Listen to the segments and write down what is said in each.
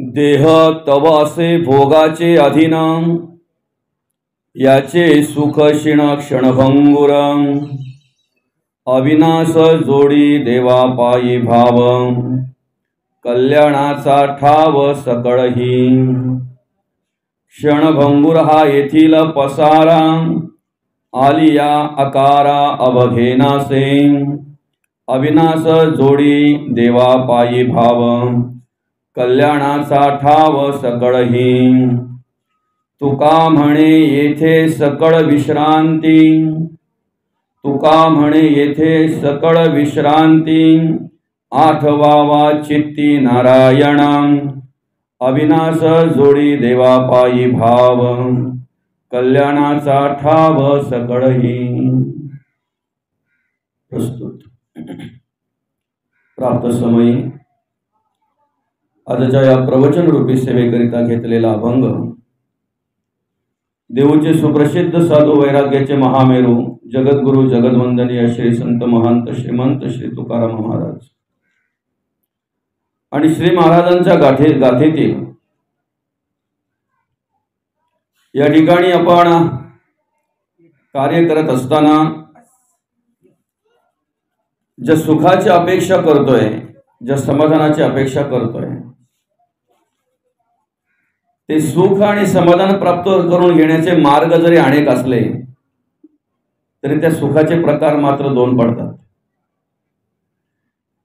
देह तव असे भोगाचे अधीन, याचे सुख क्षीण क्षणभंगुर, अविनाश जोडी देवा पायी भाव, कल्याणाचा ठाव सकळही। क्षणभंगुर हा येथील पसारा, आलिया आकारा अवघेनासे, अविनाश जोडी देवा पायी भाव, कल्याणाचा ठाव सकळही। तुका म्हणे येथे सकळ विश्रांती, तुका म्हणे येथे सकळ विश्रांती, आठवावा चित्ती नारायण, अविनाश जोडी देवा पायी भाव, कल्याणाचा ठाव सकळही। प्रस्तुत प्राप्त समयी आजच्या या प्रवचन रूपी सेवेकरिता घेतलेला अभंग देऊचे सुप्रसिद्ध साधू वैराग्याचे महामेरू जगद्गुरु जगद्वंदनीय श्री संत महंत श्रीमंत श्री तुकाराम महाराज आणि श्री महाराजांच्या गाथेतील या ठिकाणी आपण कार्य करत असताना ज्या सुखाची अपेक्षा करतोय, ज्या समाधानाची अपेक्षा करतोय, ते सुख आणि समाधान प्राप्त करून घेण्याचे मार्ग जरी अनेक असले तरी त्या सुखाचे प्रकार मात्र दोन पडतात।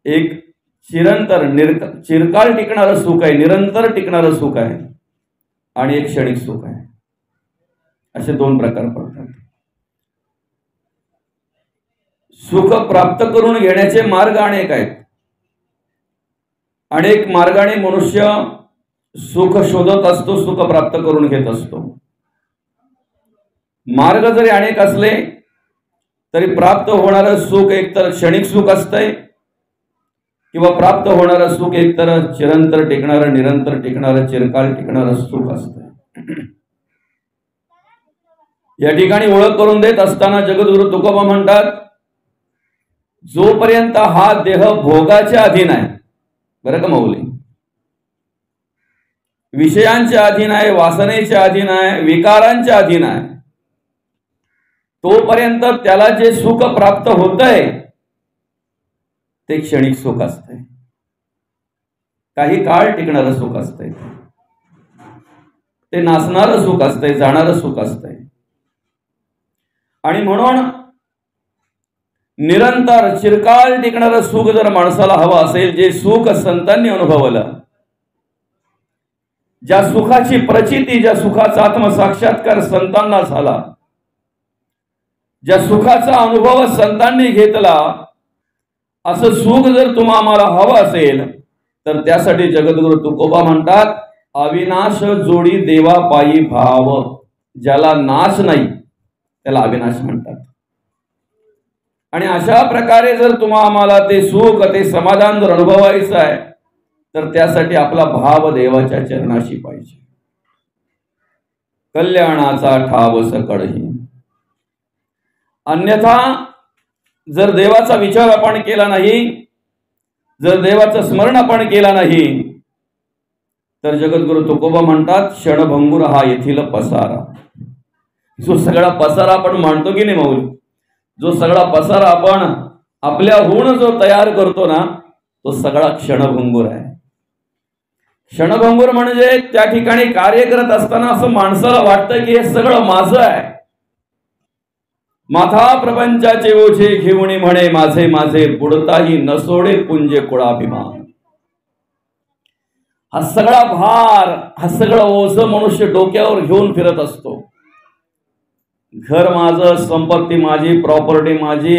एक चिरकाल टिकणारं सुख आहे, निरंतर टिकणारं सुख आहे, आणि एक क्षणिक सुख आहे। असे दोन प्रकार पडतात। सुख प्राप्त करून घेण्याचे मार्ग अनेक आहेत। अनेक मार्गाने मनुष्य सुख शोधत असतो, सुख प्राप्त करून घेत असतो। मार्ग जरी अनेक असले तरी प्राप्त होणारं सुख एकतर क्षणिक सुख असतंय किंवा प्राप्त होणारं सुख एकतर चिरंतर टिकणारं, निरंतर टिकणारं, चिरकाल टिकणारं सुख असतंय। या ठिकाणी ओळख करून देत असताना जगद्गुरु तुकोबा म्हणतात, जोपर्यंत हा देह भोगाच्या अधीन आहे, बरं का माऊली, विषयांच्या अधीन आहे, वासनेच्या अधीन आहे, विकारांच्या अधीन आहे, तोपर्यंत त्याला जे सुख प्राप्त होतंय ते क्षणिक सुख असतंय, काही काळ टिकणारं सुख असतंय, ते नासणारं सुख असतंय, जाणारं सुख असतंय। आणि म्हणून निरंतर चिरकाल टिकणारं सुख जर माणसाला हवं असेल, जे सुख संतांनी अनुभवलं, ज्या सुखाची प्रचिती, ज्या सुखाचा आत्मसाक्षात्कार संतांना झाला, ज्या सुखाचा अनुभव संतांनी घेतला, असं सुख जर तुम्हाला हवं असेल तर त्यासाठी जगद्गुरु तुकोबा म्हणतात, अविनाश जोडी देवा पायी भाव। ज्याला नाश नाही त्याला अविनाश म्हणतात। आणि अशा प्रकारे जर तुम्हाला ते सुख, ते समाधान जर अनुभवायचं आहे तर त्यासाठी आपला भाव देवाच्या चरणाशी पाहिजे। कल्याणाचा ठाव सकळही। अन्यथा जर देवाचा विचार आपण केला नाही, जर देवाचं स्मरण आपण केला नाही तर जगद्गुरु तुकोबा म्हणतात, क्षणभंगुर हा येथील पसारा। जो सगळा पसारा आपण मांडतो की नाही माऊली, जो सगळा पसारा आपण आपल्याहून जो तयार करतो ना, तो सगळा क्षणभंगुर आहे। क्षणभंगुर म्हणजे त्या ठिकाणी कार्य करत असताना असं माणसाला वाटतं की हे सगळं माझं आहे। माथा प्रपंचाचे ओझे घेऊन म्हणे माझे माझे, बुडताही नसोडे पुंजे कुळाभिमान। हा सगळा भार, हा सगळं ओझं मनुष्य डोक्यावर घेऊन फिरत असतो। घर माझं, संपत्ती माझी, प्रॉपर्टी माझी,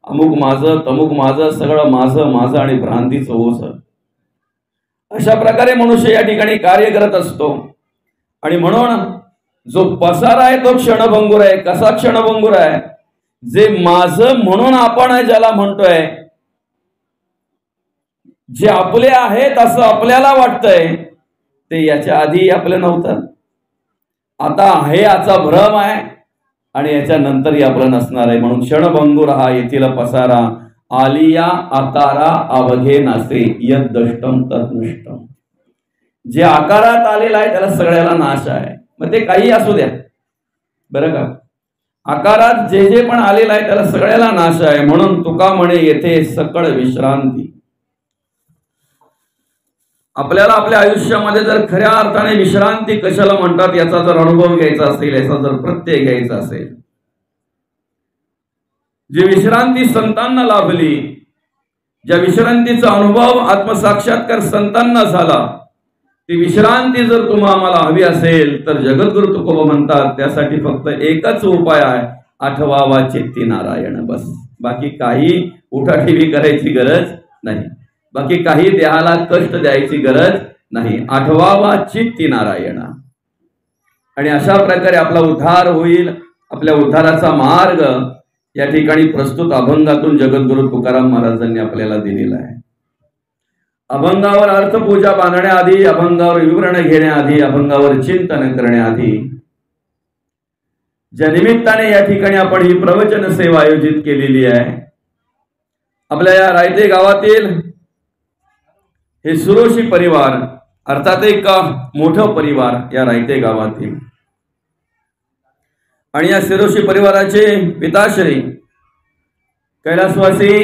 अमुक माझं, तमुक माझं, सगळं माझं माझं, आणि भ्रांतीचं ओझं। अशा प्रकारे मनुष्य या ठिकाणी कार्य करत असतो। आणि म्हणून जो पसारा आहे तो क्षणभंगुर आहे। कसा क्षणभंगुर आहे? जे माझं म्हणून आपण ज्याला म्हणतोय, जे आपले आहेत असं आपल्याला वाटतंय, ते याच्या आधी आपलं नव्हतं, आता आहे याचा भ्रम आहे, आणि याच्या नंतरही आपलं नसणार आहे। म्हणून क्षणभंगुर हा येथील पसारा, आलिया आकारा अवघे नासे, यद दष्टम तद नष्टम। जे आकारात आलेला आहे त्याला सगळ्याला नाश आहे. मग ते काही असू द्या, बरं का. आकारात जे जे पण आलेलं आहे त्याला सगळ्याला नाश आहे. म्हणून तुका म्हणे येथे सकळ विश्रांती. आपल्याला आपल्या आयुष्यामध्ये जर खऱ्या अर्थाने विश्रांती कशाला म्हणतात याचा जर अनुभव घ्यायचा असेल, याचा जर प्रत्यय घ्यायचा असेल, जी विश्रांती संतांना लाभली, ज्या विश्रांतीचा अनुभव आत्मसाक्षात्कार संतांना झाला, ती विश्रांती जर तुम्हाला आम्हाला हवी असेल तर जगद्गुरु तुकोबा म्हणतात त्यासाठी फक्त एकच उपाय आहे, आठवावा चित्ती नारायण. बस, बाकी काही उठाठेवी करायची गरज नाही, बाकी काही देहाला कष्ट द्यायची गरज नाही. आठवावा चित्ती नारायण. आणि अशा प्रकारे आपला उद्धार होईल. आपल्या उद्धाराचा मार्ग या ठिकाणी प्रस्तुत अभंगातून जगद्गुरु तुकाराम महाराजांनी आपल्याला दिलेला आहे. अभंगावर अर्थपूजा बांधण्याआधी, अभंगावर विवरण घेण्याआधी, अभंगावर चिंतन करण्याआधी, ज्या निमित्ताने या ठिकाणी आपण ही प्रवचन सेवा आयोजित केलेली आहे, आपल्या या रायते गावातील हे सुरोशी परिवार, अर्थात एक मोठं परिवार या रायते गावातील, आणि या सिरोशी परिवाराचे पिताश्री कैलासवासी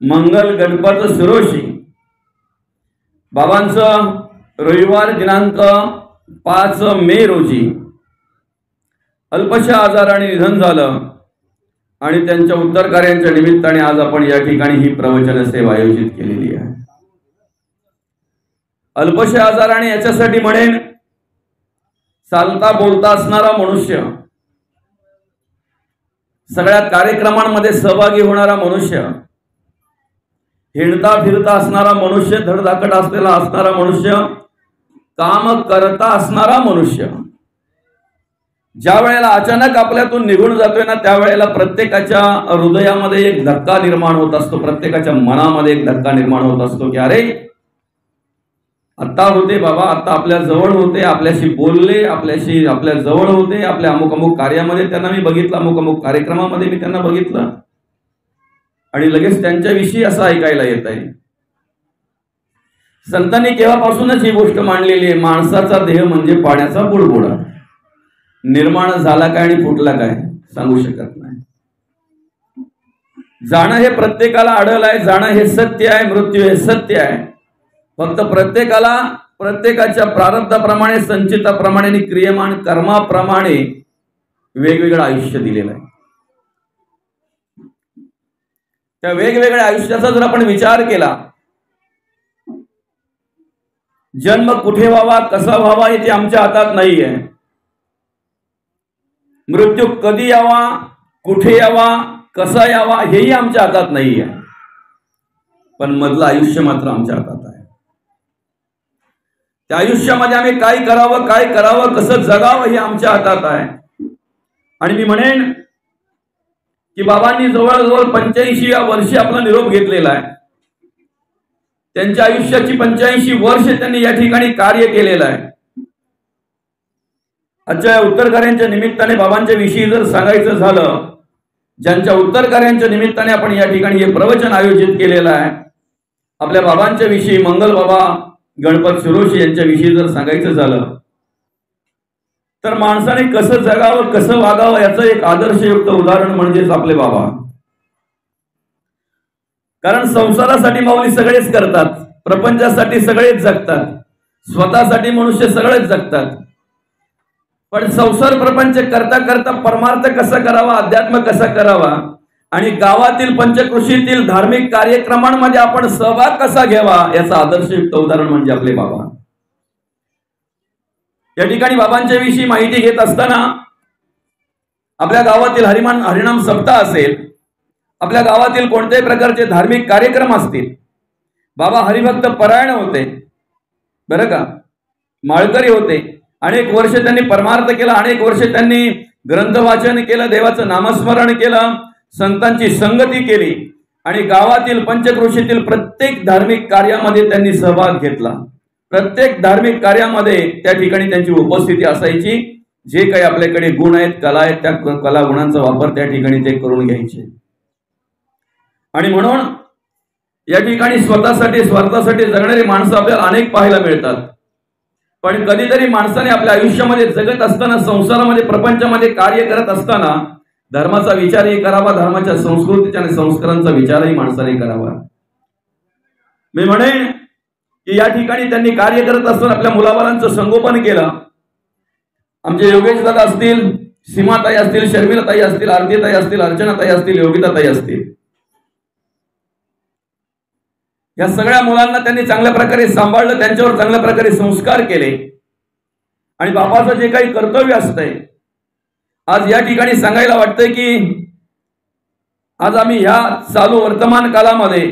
मंगल गणपत सिरोशी बाबांचं रविवार दिनांक 5 मे रोजी अल्पशा आजाराने निधन झालं. आणि त्यांच्या उत्तर कार्यांच्या निमित्ताने आज आपण या ठिकाणी ही प्रवचन सेवा आयोजित केलेली आहे. अल्पशा आजाराने याच्यासाठी म्हणेन, चालता बोलता असणारा मनुष्य, सगळ्या कार्यक्रमांमध्ये सहभागी होणारा मनुष्य, हिंडता फिरता असणारा मनुष्य, धडधाकट असलेला असणारा मनुष्य, काम करता असणारा मनुष्य, ज्या वेळेला अचानक आपल्यातून निघून जातोय ना, त्यावेळेला प्रत्येकाच्या हृदयामध्ये एक धक्का निर्माण होत असतो, प्रत्येकाच्या मनामध्ये एक धक्का निर्माण होत असतो की अरे आता होते बाबा, आता आपल्या जवळ होते, आपल्याशी बोलले, आपल्या जवळ होते, आपल्या अमुक अमुक कार्यामध्ये त्यांना मी बघितलं, अमुक अमुक कार्यक्रमामध्ये मी त्यांना बघितलं, आणि लगेच त्यांच्याविषयी असं ऐकायला येत आहे. संतांनी केव्हापासूनच ही गोष्ट मांडलेली आहे, माणसाचा देह म्हणजे पाण्याचा बुडबुडा. निर्माण झाला काय आणि फुटला काय सांगू शकत नाही. जाणं हे प्रत्येकाला आढळ आहे, जाणं हे सत्य आहे, मृत्यू हे सत्य आहे. फक्त प्रत्येकाला प्रत्येकाच्या प्रारब्धाप्रमाणे, संचिताप्रमाणे आणि क्रियमान कर्माप्रमाणे वेगवेगळं आयुष्य दिलेलं आहे. त्या वेगवेगळ्या आयुष्याचा जर आपण विचार केला, जन्म कुठे व्हावा, कसा व्हावा हे आमच्या हातात नाही आहे. मृत्यू कधी यावा, कुठे यावा, कसा यावा हेही आमच्या हातात नाही आहे. पण मधलं आयुष्य मात्र आमच्या हातात आहे. त्या आयुष्यामध्ये आम्ही काय करावं, कसं जगावं हे आमच्या हातात आहे. आणि मी म्हणेन की बाबांनी जवळजवळ 85व्या वर्षी आपला निरोप घेतलेला आहे. त्यांच्या आयुष्याची 85 वर्ष त्यांनी या ठिकाणी कार्य केलेलं आहे. आजच्या उत्तरकार्यांच्या निमित्ताने बाबांच्या विषयी जर सांगायचं झालं, ज्यांच्या उत्तरकार्यांच्या निमित्ताने आपण या ठिकाणी हे प्रवचन आयोजित केलेलं आहे, आपल्या बाबांच्या विषयी मंगल बाबा गणपत सिरोशी यांच्या विषयी जर सांगायचं झालं तर माणसाने कसं जगावं, कसं वागावं याचं एक आदर्शयुक्त उदाहरण म्हणजेच आपले बाबा. कारण संसारासाठी माऊली सगळेच करतात, प्रपंचासाठी सगळेच जगतात, स्वतःसाठी मनुष्य सगळेच जगतात. पण संसार प्रपंच करता करता परमार्थ कसा करावा, अध्यात्म कसा करावा, आणि गावातील पंचकृषीतील धार्मिक कार्यक्रमांमध्ये आपण सहभाग कसा घ्यावा याचा आदर्शयुक्त उदाहरण म्हणजे आपले बाबा. या ठिकाणी बाबांच्या विषयी माहिती घेत असताना आपल्या गावातील हरिनाम सप्ताह असेल, आपल्या गावातील कोणत्याही प्रकारचे धार्मिक कार्यक्रम असतील, बाबा हरिभक्त परायण होते, बरं का, माळकरी होते. अनेक वर्ष त्यांनी परमार्थ केला, अनेक वर्ष त्यांनी ग्रंथ वाचन केलं, देवाचं नामस्मरण केलं, संतांची संगती केली, आणि गावातील पंचकृषीतील प्रत्येक धार्मिक कार्यामध्ये त्यांनी सहभाग घेतला. प्रत्येक धार्मिक कार्यामध्ये त्या ठिकाणी त्यांची उपस्थिती असायची. जे काही आपल्याकडे गुण आहेत, कला आहेत, त्या कला गुणांचा वापर त्या ठिकाणी ते करून घ्यायचे. आणि म्हणून या ठिकाणी स्वतःसाठी स्वार्थासाठी जगणारी माणसं आपल्याला अनेक पाहायला मिळतात. पण कधीतरी माणसाने आपल्या आयुष्यामध्ये जगत असताना, संसारामध्ये, प्रपंचामध्ये कार्य करत असताना धर्माचा विचारही करावा, धर्माच्या संस्कृतीच्या आणि संस्कारांचा विचारही माणसाने करावा. मी म्हणेन की या ठिकाणी त्यांनी कार्य करत असताना आपल्या मुलाबाळांचं संगोपन केलं. आमचे योगेश दादा असतील, सीमाताई असतील, शर्मिलाताई असतील, आरतीताई असतील, अर्चनाताई असतील, योगिताताई असतील, या सगळ्या मुलांना त्यांनी चांगल्या प्रकारे सांभाळलं, त्यांच्यावर चांगल्या प्रकारे संस्कार केले. आणि बापाचं जे काही कर्तव्य असतंय, आज या ठिकाणी सांगायला वाटतंय की आज आम्ही ह्या चालू वर्तमान कालामध्ये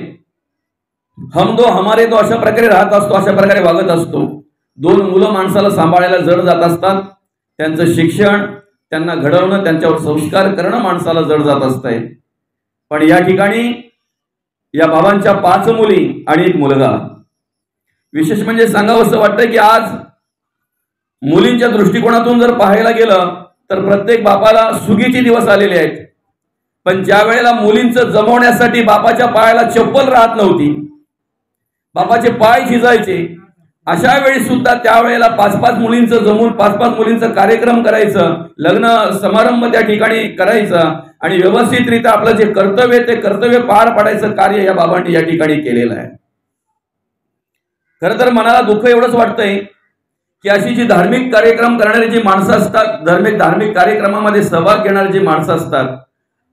हम दो हमारे दो अशा प्रकारे राहत असतो, अशा प्रकारे वागत असतो. 2 मुलं माणसाला सांभाळायला जड जात असतात. त्यांचं शिक्षण, त्यांना घडवणं, त्यांच्यावर संस्कार करणं माणसाला जड जात असतंय. पण या ठिकाणी या बाबांच्या 5 मुली आणि 1 मुलगा. विशेष म्हणजे सांगावं असं वाटतं की आज मुलींच्या दृष्टिकोनातून जर पाहायला गेलं तर प्रत्येक बापाला सुगीचे दिवस आलेले आहेत. पण ज्या वेळेला मुलींचं जमवण्यासाठी बापाच्या पायाला चप्पल राहत नव्हती, बापाचे पाय झिजायचे, अशा वेळी सुद्धा त्यावेळेला 5-5 मुलींचं जमून 5-5 मुलींचा कार्यक्रम करायचं, लग्न समारंभ त्या ठिकाणी करायचा आणि व्यवस्थितरित्या आपलं जे कर्तव्य ते कर्तव्य पार पाडायचं कार्य या बाबांनी या ठिकाणी केलेलं आहे. खरं तर मनाला दुःख एवढंच वाटतंय की अशी जी धार्मिक कार्यक्रम करणारी जी माणसं असतात, धार्मिक कार्यक्रमामध्ये सहभाग घेणारी जी माणसं असतात,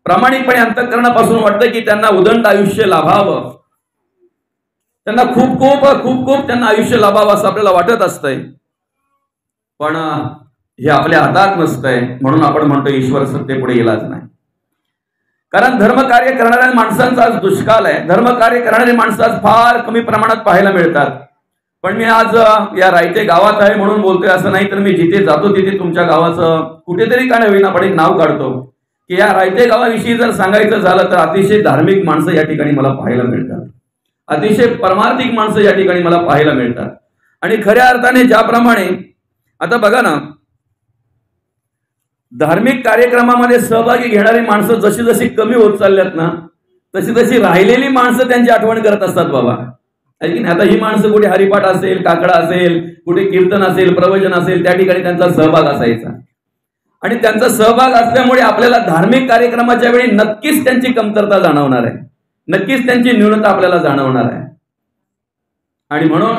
प्रामाणिकपणे अंतःकरणापासून वाटतं की त्यांना उदंड आयुष्य लाभावं, त्यांना खूप खूप खूप खूप त्यांना आयुष्य लाभावं असं आपल्याला वाटत असतंय. पण हे आपल्या हातात नसतंय. म्हणून आपण म्हणतो ईश्वर सत्तेपुढे गेलाच नाही. कारण धर्मकार्य करणाऱ्या माणसांचा आज दुष्काळ आहे. धर्मकार्य करणारी माणसं आज फार कमी प्रमाणात पाहायला मिळतात. पण मी आज या रायते गावात आहे म्हणून बोलतोय असं नाही, तर मी जिथे जातो तिथे तुमच्या गावाचं कुठेतरी का नवीन आपण एक नाव काढतो की या रायते गावाविषयी जर सांगायचं झालं तर अतिशय धार्मिक माणसं या ठिकाणी मला पाहायला मिळतात, अतिशय परमार्थिक माणसं या ठिकाणी मला पाहायला मिळतात. आणि खऱ्या अर्थाने ज्याप्रमाणे आता बघा ना, धार्मिक कार्यक्रमामध्ये सहभागी घेणारी माणसं जशी जशी कमी होत चालल्यात ना, तशी तशी राहिलेली माणसं त्यांची आठवण करत असतात बाबा, आहे की नाही. आता ही माणसं कुठे हरिपाठ असेल, काकडा असेल, कुठे कीर्तन असेल, प्रवचन असेल, त्या ठिकाणी त्यांचा सहभाग असायचा. आणि त्यांचा सहभाग असल्यामुळे आपल्याला धार्मिक कार्यक्रमाच्या वेळी नक्कीच त्यांची कमतरता जाणवणार आहे, नक्कीच त्यांची न्यूनता आपल्याला जाणवणार आहे. आणि म्हणून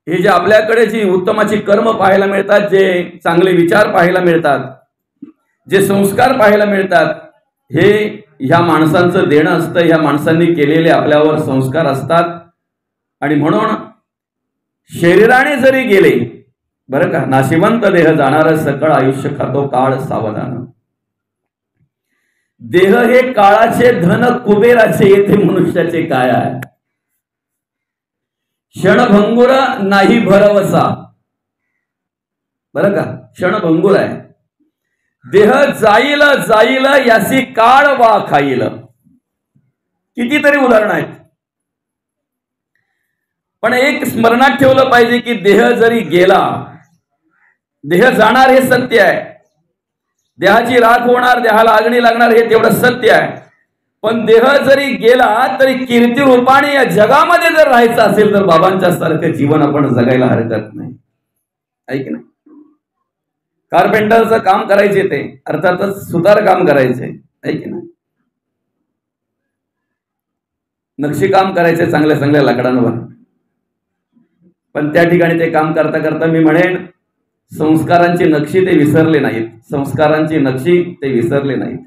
हे जे आपल्याकडे जी उत्तमाची कर्म पाहायला मिळतात, जे चांगले विचार पाहायला मिळतात, जे संस्कार पाहायला मिळतात, हे ह्या माणसांचं देणं असतं. ह्या माणसांनी केलेले आपल्यावर संस्कार असतात. आणि म्हणून शरीराने जरी गेले बरं का, नाशिवंत देह जाणार, सकळ आयुष्य खातो काळ सावधान. देह हे काळाचे धन कुबेराचे, येथे मनुष्याचे काय आहे. क्षणभंगुर नाही भरवसा, बरं का, क्षणभंगुर आहे. देह जाईल जाईल यासी काळ वा खाईल. कितीतरी उदाहरणं आहेत. पण एक स्मरणात ठेवलं पाहिजे की देह जरी गेला, देह जाणार हे सत्य आहे. देहाची राख होणार, देहाला अग्नी लागणार हे तेवढं सत्य आहे. पण देह जरी गेला तरी कीर्ती रूपाने या जगामध्ये जर राहायचं असेल तर बाबांच्या सारखं जीवन आपण जगायला हरकत नाही, ऐक ना. कार्पेंटरचं काम करायचे ते, अर्थातच सुतार काम करायचे, ऐक ना. नक्षीकाम करायचे चांगल्या चांगल्या लाकडांवर. पण त्या ठिकाणी ते काम करता करता मी म्हणेन संस्कारांची नक्षी ते विसरले नाहीत, संस्कारांची नक्षी ते विसरले नाहीत.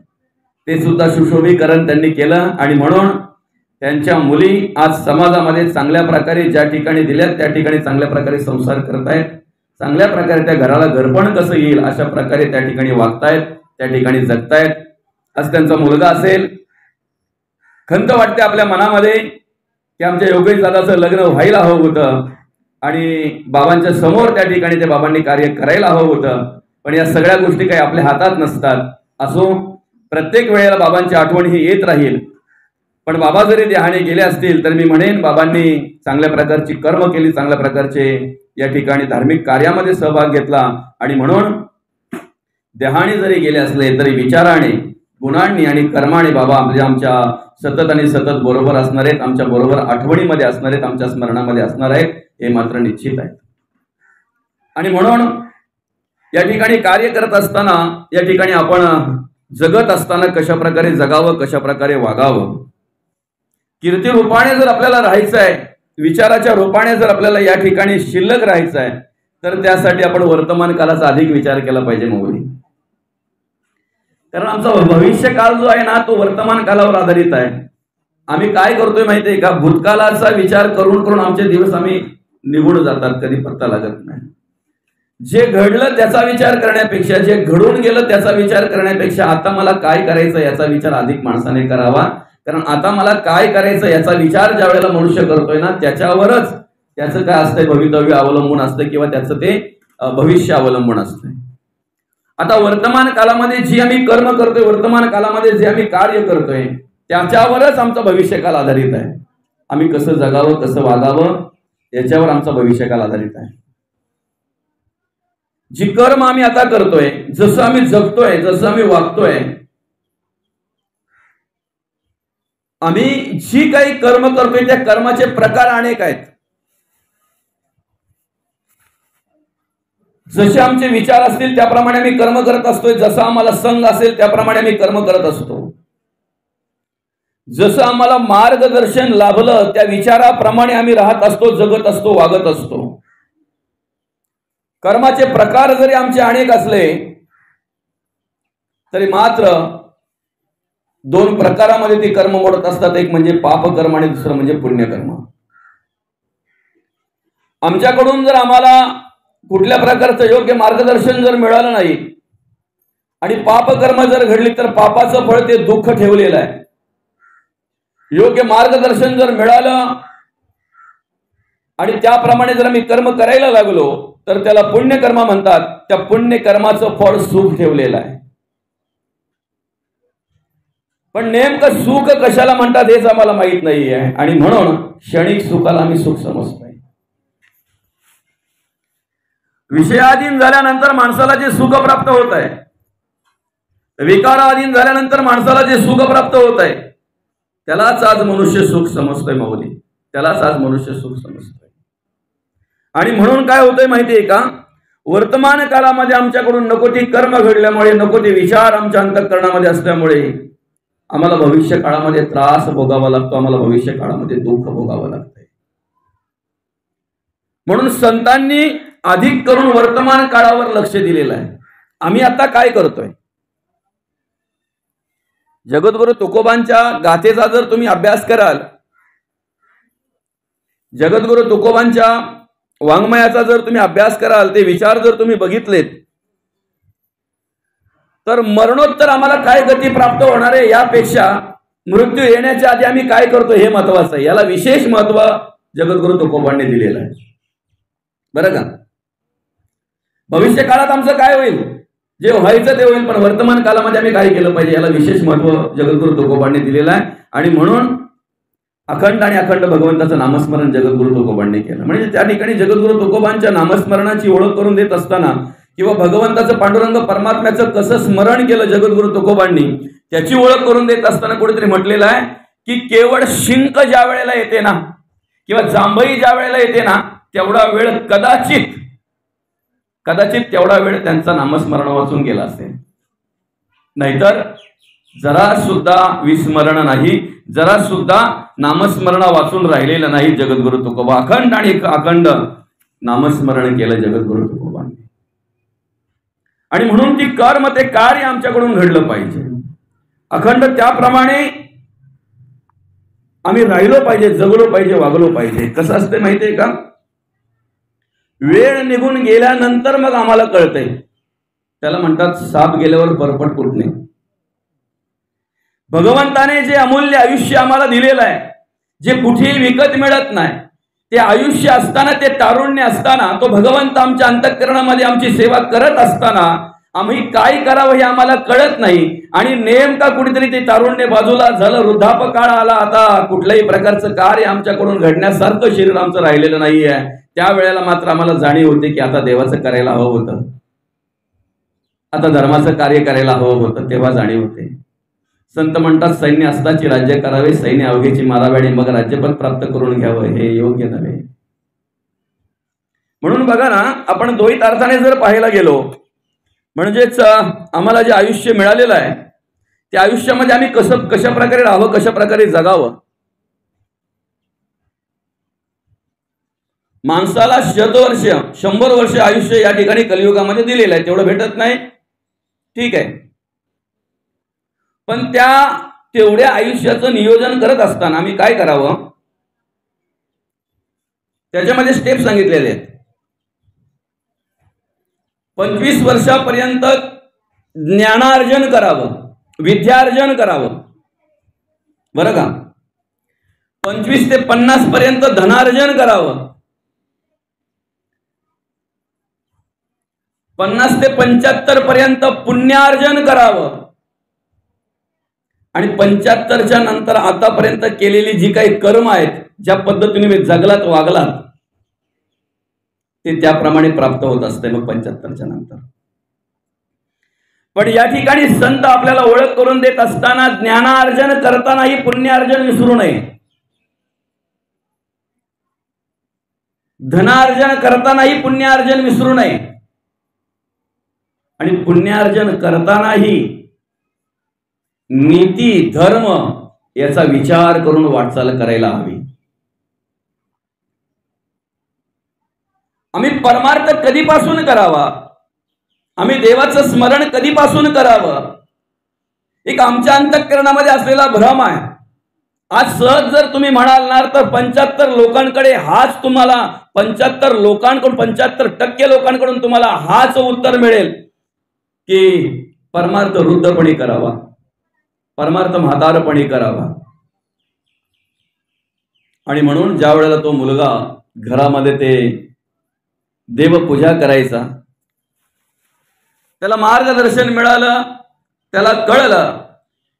ते सुद्धा सुशोभीकरण त्यांनी केलं. आणि म्हणून त्यांच्या मुली आज समाजामध्ये चांगल्या प्रकारे ज्या ठिकाणी दिल्यात त्या ठिकाणी चांगल्या प्रकारे संसार करतायत, चांगल्या प्रकारे त्या घराला घरपण कसं येईल अशा प्रकारे त्या ठिकाणी वागतायत, त्या ठिकाणी जगतायत. आज त्यांचा मुलगा असेल, खंत वाटते आपल्या मनामध्ये की आमच्या योगेश दादाचं लग्न व्हायला हवं होतं आणि बाबांच्या समोर त्या ठिकाणी ते बाबांनी कार्य करायला हवं होतं. पण या सगळ्या गोष्टी काही आपल्या हातात नसतात. असो, प्रत्येक वेळेला बाबांची आठवण ही येत राहील. पण बाबा जरी देहाने गेले असतील तर मी म्हणेन बाबांनी चांगल्या प्रकारची कर्म केली, चांगल्या प्रकारचे या ठिकाणी धार्मिक कार्यामध्ये सहभाग घेतला. आणि म्हणून देहाने जरी गेले असले तरी विचाराने, गुणांनी आणि कर्माने बाबा आमच्या सतत आणि सतत बरोबर असणार आहेत, आमच्या बरोबर आठवणीमध्ये असणार आहेत, आमच्या स्मरणामध्ये असणार आहेत, हे मात्र निश्चित आहे. आणि म्हणून या ठिकाणी कार्य करत असताना, या ठिकाणी आपण जगत असताना कशा प्रकारे जगावं, कशा प्रकारे वागावं, कीर्ती रूपाने जर आपल्याला राहायचं आहे, विचाराच्या रूपाने जर आपल्याला या ठिकाणी शिल्लक राहायचं आहे, तर त्यासाठी आपण वर्तमान कालाचा अधिक विचार केला पाहिजे माऊली. कारण आमचा भविष्य काळ जो आहे ना, तो वर्तमान कालावर आधारित आहे. आम्ही काय करतोय माहितीये का, भूतकाळाचा विचार करून करून आमचे दिवस आम्ही निघून जातात, कधी पत्ता लागत नाही. जे घडलं त्याचा विचार करण्यापेक्षा, जे घडून गेलं त्याचा विचार करण्यापेक्षा, आता मला काय करायचं याचा विचार अधिक माणसाने करावा. कारण आता मला काय करायचं याचा विचार ज्या वेळेला मनुष्य करतोय ना, त्याच्यावरच त्याचं काय असतंय, भवितव्य अवलंबून असतं किंवा त्याचं ते भविष्य अवलंबून असतंय. आता वर्तमान कालामध्ये जी आम्ही कर्म करतोय, वर्तमान कालामध्ये जे आम्ही कार्य करतोय, त्याच्यावरच आमचा भविष्यकाल आधारित आहे. आम्ही कसं जगावं, कसं वागावं, याच्यावर आमचा भविष्यकाल आधारित आहे. जी कर्म आम्ही आता करतोय, जसं आम्ही जगतोय, जसं आम्ही वागतोय, आम्ही जी काही कर्म करतोय त्या कर्माचे प्रकार अनेक आहेत. जसे आमचे विचार असतील त्याप्रमाणे आम्ही कर्म करत असतोय, जसा आम्हाला संग असेल त्याप्रमाणे आम्ही कर्म करत असतो. जसं आम्हाला मार्गदर्शन लाभलं त्या विचाराप्रमाणे आम्ही राहत असतो, जगत असतो, वागत असतो. कर्माचे प्रकार जरी आमचे अनेक असले तरी मात्र दोन प्रकारामध्ये ते कर्म मोडत असतात. एक म्हणजे पापकर्म आणि दुसरं म्हणजे पुण्यकर्म. आमच्याकडून जर आम्हाला कुठल्या प्रकारचं योग्य मार्गदर्शन जर मिळालं नाही आणि पापकर्म जर घडली तर पापाचं फळ ते दुःख ठेवलेलं आहे. योग्य मार्गदर्शन जर मिळालं आणि त्याप्रमाणे जर आम्ही कर्म करायला लागलो तर त्याला पुण्यकर्म म्हणतात. त्या पुण्यकर्माचं फळ सुख ठेवलेलं आहे. पण नेमकं सुख कशाला म्हणतात हेच आम्हाला माहित नाही आहे. आणि म्हणून क्षणिक सुखाला आम्ही सुख समजतोय. विषयाधीन झाल्यानंतर माणसाला जे सुख प्राप्त होत आहे, विकाराधीन झाल्यानंतर माणसाला जे सुख प्राप्त होत आहे, त्यालाच आज मनुष्य सुख समजतोय माऊली. त्यालाच आज मनुष्य सुख समजतोय. आणि म्हणून काय होतंय माहितीये का, वर्तमान काळामध्ये आमच्याकडून नको ती कर्म घडल्यामुळे, नको ते विचार आमच्या अंतःकरणामध्ये असल्यामुळे आम्हाला भविष्य काळामध्ये त्रास भोगावा लागतो, आम्हाला भविष्य काळामध्ये दुःख भोगावं लागतंय. म्हणून संतांनी अधिक करून वर्तमान काळावर लक्ष दिलेलं आहे. आम्ही आता काय करतोय, जगद्गुरु तुकोबांच्या गाथेचा जर तुम्ही अभ्यास कराल, जगद्गुरु तुकोबांच्या वाङ्मयाचा जर तुम्ही अभ्यास कराल, ते विचार जर तुम्ही बघितलेत, तर मरणोत्तर आम्हाला काय गती प्राप्त होणार आहे यापेक्षा मृत्यू येण्याच्या आधी आम्ही काय करतो हे महत्वाचं आहे. याला विशेष महत्व जगद्गुरु तुकोबांनी दिलेलं आहे. बरं का, भविष्य काळात आमचं काय होईल, जे व्हायचं ते होईल, पण वर्तमान काळामध्ये आम्ही काय केलं पाहिजे याला विशेष महत्व जगद्गुरु तुकोबांनी दिलेलं आहे. आणि म्हणून अखंड आणि अखंड भगवंताचं नामस्मरण जगद्गुरु तुकोबांनी केलं. म्हणजे त्या ठिकाणी जगद्गुरु तुकोबांच्या नामस्मरणाची ओळख करून देत असताना किंवा भगवंताचं पांडुरंग परमात्म्याचं कसं स्मरण केलं जगद्गुरु तुकोबांनी त्याची ओळख करून देत असताना कुठेतरी म्हटलेलं आहे की केवळ शिंक ज्या वेळेला येते ना किंवा जांभई ज्या वेळेला येते ना, तेवढा वेळ कदाचित तेवढा वेळ त्यांचा नामस्मरण वाचून गेला असेल. नाहीतर जरा सुद्धा विस्मरण नाही, जरा सुद्धा नामस्मरण वाचून राहिलेलं नाही जगद्गुरु तुकोबा. अखंड आणि अखंड नामस्मरण केलं जगद्गुरु तुकोबांनी. आणि म्हणून ती कर्म ते कार्य आमच्याकडून घडलं पाहिजे. अखंड त्याप्रमाणे आम्ही राहिलो पाहिजे, जगलो पाहिजे, वागलो पाहिजे. कसं असते माहितीये का, वेळ निघून गेल्यानंतर मग आम्हाला कळतंय. त्याला म्हणतात साप गेल्यावर परपट कुठणे. भगवंताने जे अमूल्य आयुष्य आम्हाला दिलेलं आहे, जे कुठेही विकत मिळत नाही, ते आयुष्य असताना, ते तारुण्य असताना, तो भगवंत आमच्या अंतःकरणामध्ये आमची सेवा करत असताना आम्ही काय करावं हे आम्हाला कळत नाही. आणि नेमका कुठेतरी ते तारुण्य बाजूला झालं, वृद्धापकाळ आला, आता कुठल्याही प्रकारचं कार्य आमच्याकडून घडण्यासारखं शरीर आमचं राहिलेलं नाहीये. त्यावेळेला मात्र आम्हाला जाणीव होते की आता देवाचं करायला हवं होतं, आता धर्माचं कार्य करायला हवं होतं. तेव्हा जाणीव होते. संत म्हणतात सैन्य असताची राज्य करावे, सैन्य अवघेची मारावे आणि मग राज्यपद प्राप्त करून घ्यावं, हे योग्य नव्हे. म्हणून बघा ना, आपण द्वैत अर्थाने जर पाहायला गेलो, म्हणजेच आम्हाला जे आयुष्य मिळालेलं आहे त्या आयुष्यामध्ये आम्ही कशा प्रकारे राहावं, कशा प्रकारे जगावं. माणसाला 100 वर्ष आयुष्य या ठिकाणी कलियुगामध्ये दिलेलं आहे, तेवढं भेटत नाही, ठीक आहे. पण तेवढ्या आयुष्याचं नियोजन करत असताना आम्ही काय करावं, त्याच्यामध्ये स्टेप सांगितलेले आहेत. 25 वर्षापर्यंत ज्ञानार्जन करावं, विद्यार्जन करावं, बरं का. 25 ते 50 पर्यंत धनार्जन करावं, 50 ते 75 पर्यंत पुण्यार्जन करावं, आणि 75च्या नंतर आतापर्यंत केलेली जी काही कर्म आहेत, ज्या पद्धतीने जगलात वागलात, ते त्याप्रमाणे प्राप्त होत असते मग 75च्या नंतर. पण या ठिकाणी संत आपल्याला ओळख करून देत असताना ज्ञानार्जन करतानाही पुण्यार्जन विसरू नये, धनार्जन करतानाही पुण्यार्जन विसरू नये, आणि पुण्यार्जन करतानाही नीती धर्म याचा विचार करून वाटचाल करायला हवी. आम्ही परमार्थ कधीपासून करावा, आम्ही देवाचं स्मरण कधीपासून करावं, एक आमच्या अंतःकरणामध्ये असलेला भ्रम आहे. आज सहज जर तुम्ही म्हणाल ना तर 75 लोकांकडे हाच तुम्हाला 75 लोकांकडून 75% लोकांकडून तुम्हाला हाच उत्तर मिळेल की परमार्थ वृद्धपणी करावा, परमार्थ म्हातारपणी करावा. आणि म्हणून ज्या वेळेला तो मुलगा घरामध्ये ते देवपूजा करायचा, त्याला मार्गदर्शन मिळालं, त्याला कळलं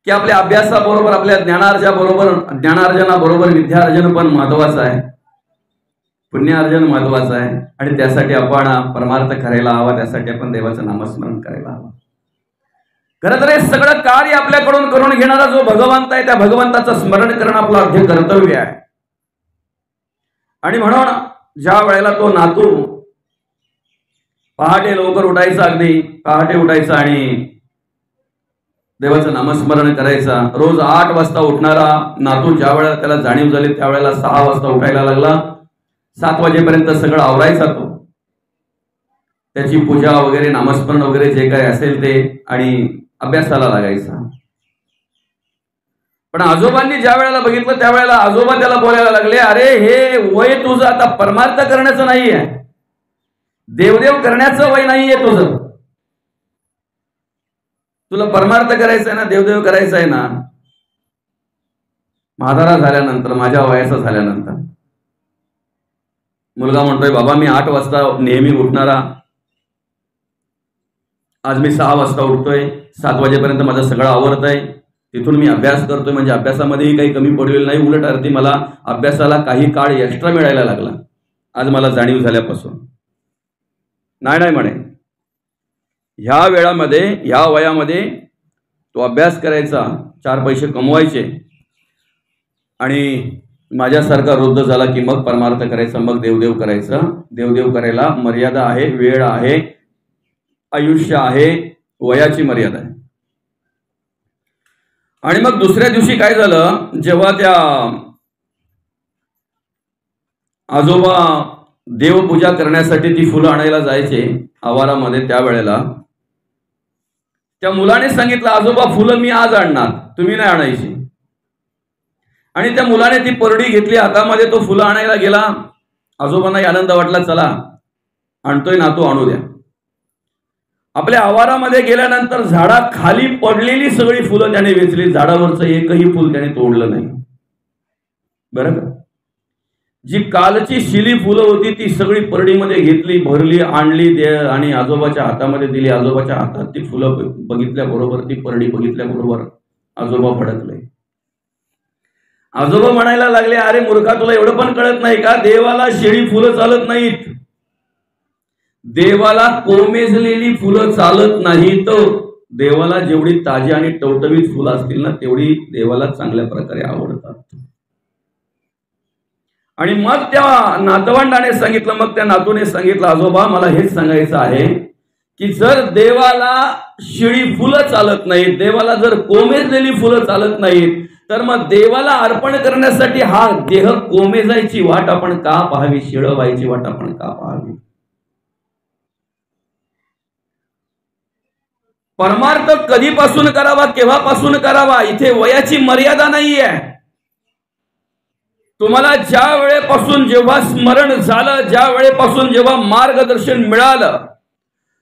की आपल्या अभ्यासाबरोबर आपल्या ज्ञानार्जनाबरोबर विद्यार्जन पण महत्वाचं आहे, पुण्यार्जन महत्वाचं आहे, आणि त्यासाठी आपण परमार्थ करायला हवा, त्यासाठी आपण देवाचं नामस्मरण करायला हवं. खरं तर हे सगळं कार्य आपल्याकडून करून घेणारा जो भगवंत आहे, त्या भगवंताचं स्मरण करणं आपलं अगदी कर्तव्य आहे. आणि म्हणून ज्या वेळेला तो नातू पहाटे लवकर उठायचा, अगदी पहाटे उठायचा आणि देवाचं नामस्मरण करायचा. रोज 8 वाजता उठणारा नातू ज्या वेळेला त्याला जाणीव झाली त्यावेळेला 6 वाजता उठायला लागला. 7 वाजेपर्यंत सगळं आवरायचा तो, त्याची पूजा वगैरे नामस्मरण वगैरे जे काही असेल ते, आणि अभ्यासाला लागायचा. पण आजोबांनी ज्या वेळेला बघितलं त्यावेळेला आजोबा त्याला बोलायला लागले, अरे हे वय तुझं आता परमार्थ करण्याचं नाही आहे, देवदेव करण्याचं वय नाहीये तुझं, तुला परमार्थ करायचा आहे ना, देवदेव करायचं आहे ना. म्हातारा झाल्यानंतर, माझ्या वयाचा झाल्यानंतर मुलगा म्हणतोय, बाबा मी 8 वाजता नेहमी उठणारा, आज मी 6 वाजता उठतोय, 7 वाजेपर्यंत माझं सगळं आवरत आहे, तिथून मी अभ्यास करतोय, म्हणजे अभ्यासामध्येही काही कमी पडलेलं नाही, उलट अर्थी मला अभ्यासाला काही काळ एक्स्ट्रा मिळायला लागला आज मला जाणीव झाल्यापासून. नाही म्हणे, ह्या वेळामध्ये ह्या वयामध्ये तो अभ्यास करायचा, 4 पैसे कमवायचे, आणि माझ्यासारखा वृद्ध झाला की मग परमार्थ करायचा, मग देवदेव करायचं. देवदेव करायला मर्यादा आहे, वेळ आहे, आयुष्य आहे, वयाची मर्यादा आहे. आणि मग दुसऱ्या दिवशी काय झालं, जेव्हा त्या आजोबा देवपूजा करण्यासाठी ती फुलं आणायला जायचे आवारामध्ये, त्यावेळेला त्या मुलाने सांगितलं, आजोबा फुलं मी आज आणणार, तुम्ही नाही आणायची. आणि त्या मुलाने ती परडी घेतली हातामध्ये, तो फुलं आणायला गेला. आजोबांनाही आनंद वाटला, चला आणतोय ना, तो आणू द्या. आपल्या आवारामध्ये गेल्यानंतर झाडाखाली पडलेली सगळी फुलं त्याने वेचली, झाडावरचं एकही फुल त्याने तोडलं नाही, बरं का. जी कालची शिली फुलं होती ती सगळी परडीमध्ये घेतली, भरली, आणली आणि आजोबाच्या हातामध्ये दिली. आजोबाच्या हातात ती फुलं बघितल्याबरोबर, ती परडी बघितल्याबरोबर आजोबा भडकले. आजोबा म्हणायला लागले, अरे मूर्खा, तुला एवढं पण कळत नाही का, देवाला शेळी फुलं चालत नाहीत, देवाला कोमेजलेली फुलं चालत नाहीत. देवाला जेवढी ताजी आणि टवटवीत फुलं असतील ना तेवढी देवाला चांगल्या प्रकारे आवडतात. आणि मग त्या नातवंडाने सांगितलं, मग त्या नातूने सांगितलं, आजोबा मला हेच सांगायचं आहे की जर देवाला शिळी फुलं चालत नाहीत, देवाला जर कोमेजलेली फुलं चालत नाहीत, तर मग देवाला अर्पण करण्यासाठी हा देह कोमेजायची वाट आपण का पाहावी, शिळ व्हायची वाट आपण का पाहावी. परमार्थ कधीपासून करावा, केव्हापासून करावा, इथे वयाची मर्यादा नाहीये. तुम्हाला ज्या वेळेपासून जेव्हा स्मरण झालं, ज्या वेळेपासून जेव्हा मार्गदर्शन मिळालं,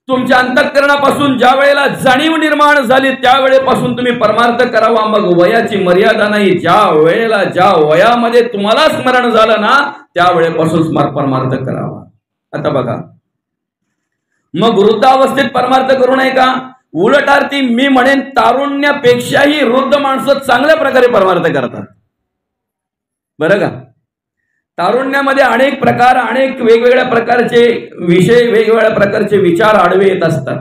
तुमच्या अंतःकरणापासून ज्या वेळेला जाणीव निर्माण झाली त्यावेळेपासून तुम्ही परमार्थ करावा. मग वयाची मर्यादा नाही. ज्या वेळेला ज्या वयामध्ये तुम्हाला स्मरण झालं ना त्यावेळेपासून परमार्थ करावा. आता बघा, मग वृद्धावस्थेत परमार्थ करू नये का? उलट अर्थी मी म्हणेन तारुण्यापेक्षाही वृद्ध माणसं चांगल्या प्रकारे परमार्थ करतात बरं का. तारुण्यामध्ये अनेक प्रकार, अनेक वेगवेगळ्या प्रकारचे विषय, वेगवेगळ्या प्रकारचे विचार आडवे येत असतात.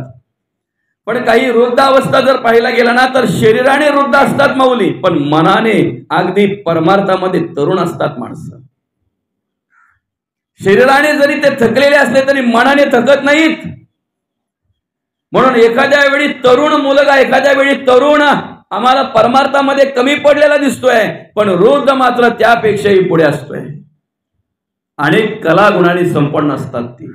पण काही वृद्धावस्था जर पाहायला गेला ना तर शरीराने वृद्ध असतात माऊली, पण मनाने अगदी परमार्थामध्ये तरुण असतात माणसं. शरीराने जरी ते थकलेले असले तरी मनाने थकत नाहीत. म्हणून एखाद्या वेळी तरुण मुलगा, एखाद्या वेळी तरुण आम्हाला परमार्थामध्ये कमी पडलेला दिसतोय, पण वृद्ध मात्र त्यापेक्षाही पुढे असतोय. अनेक कला गुणांनी संपन्न असतात ती.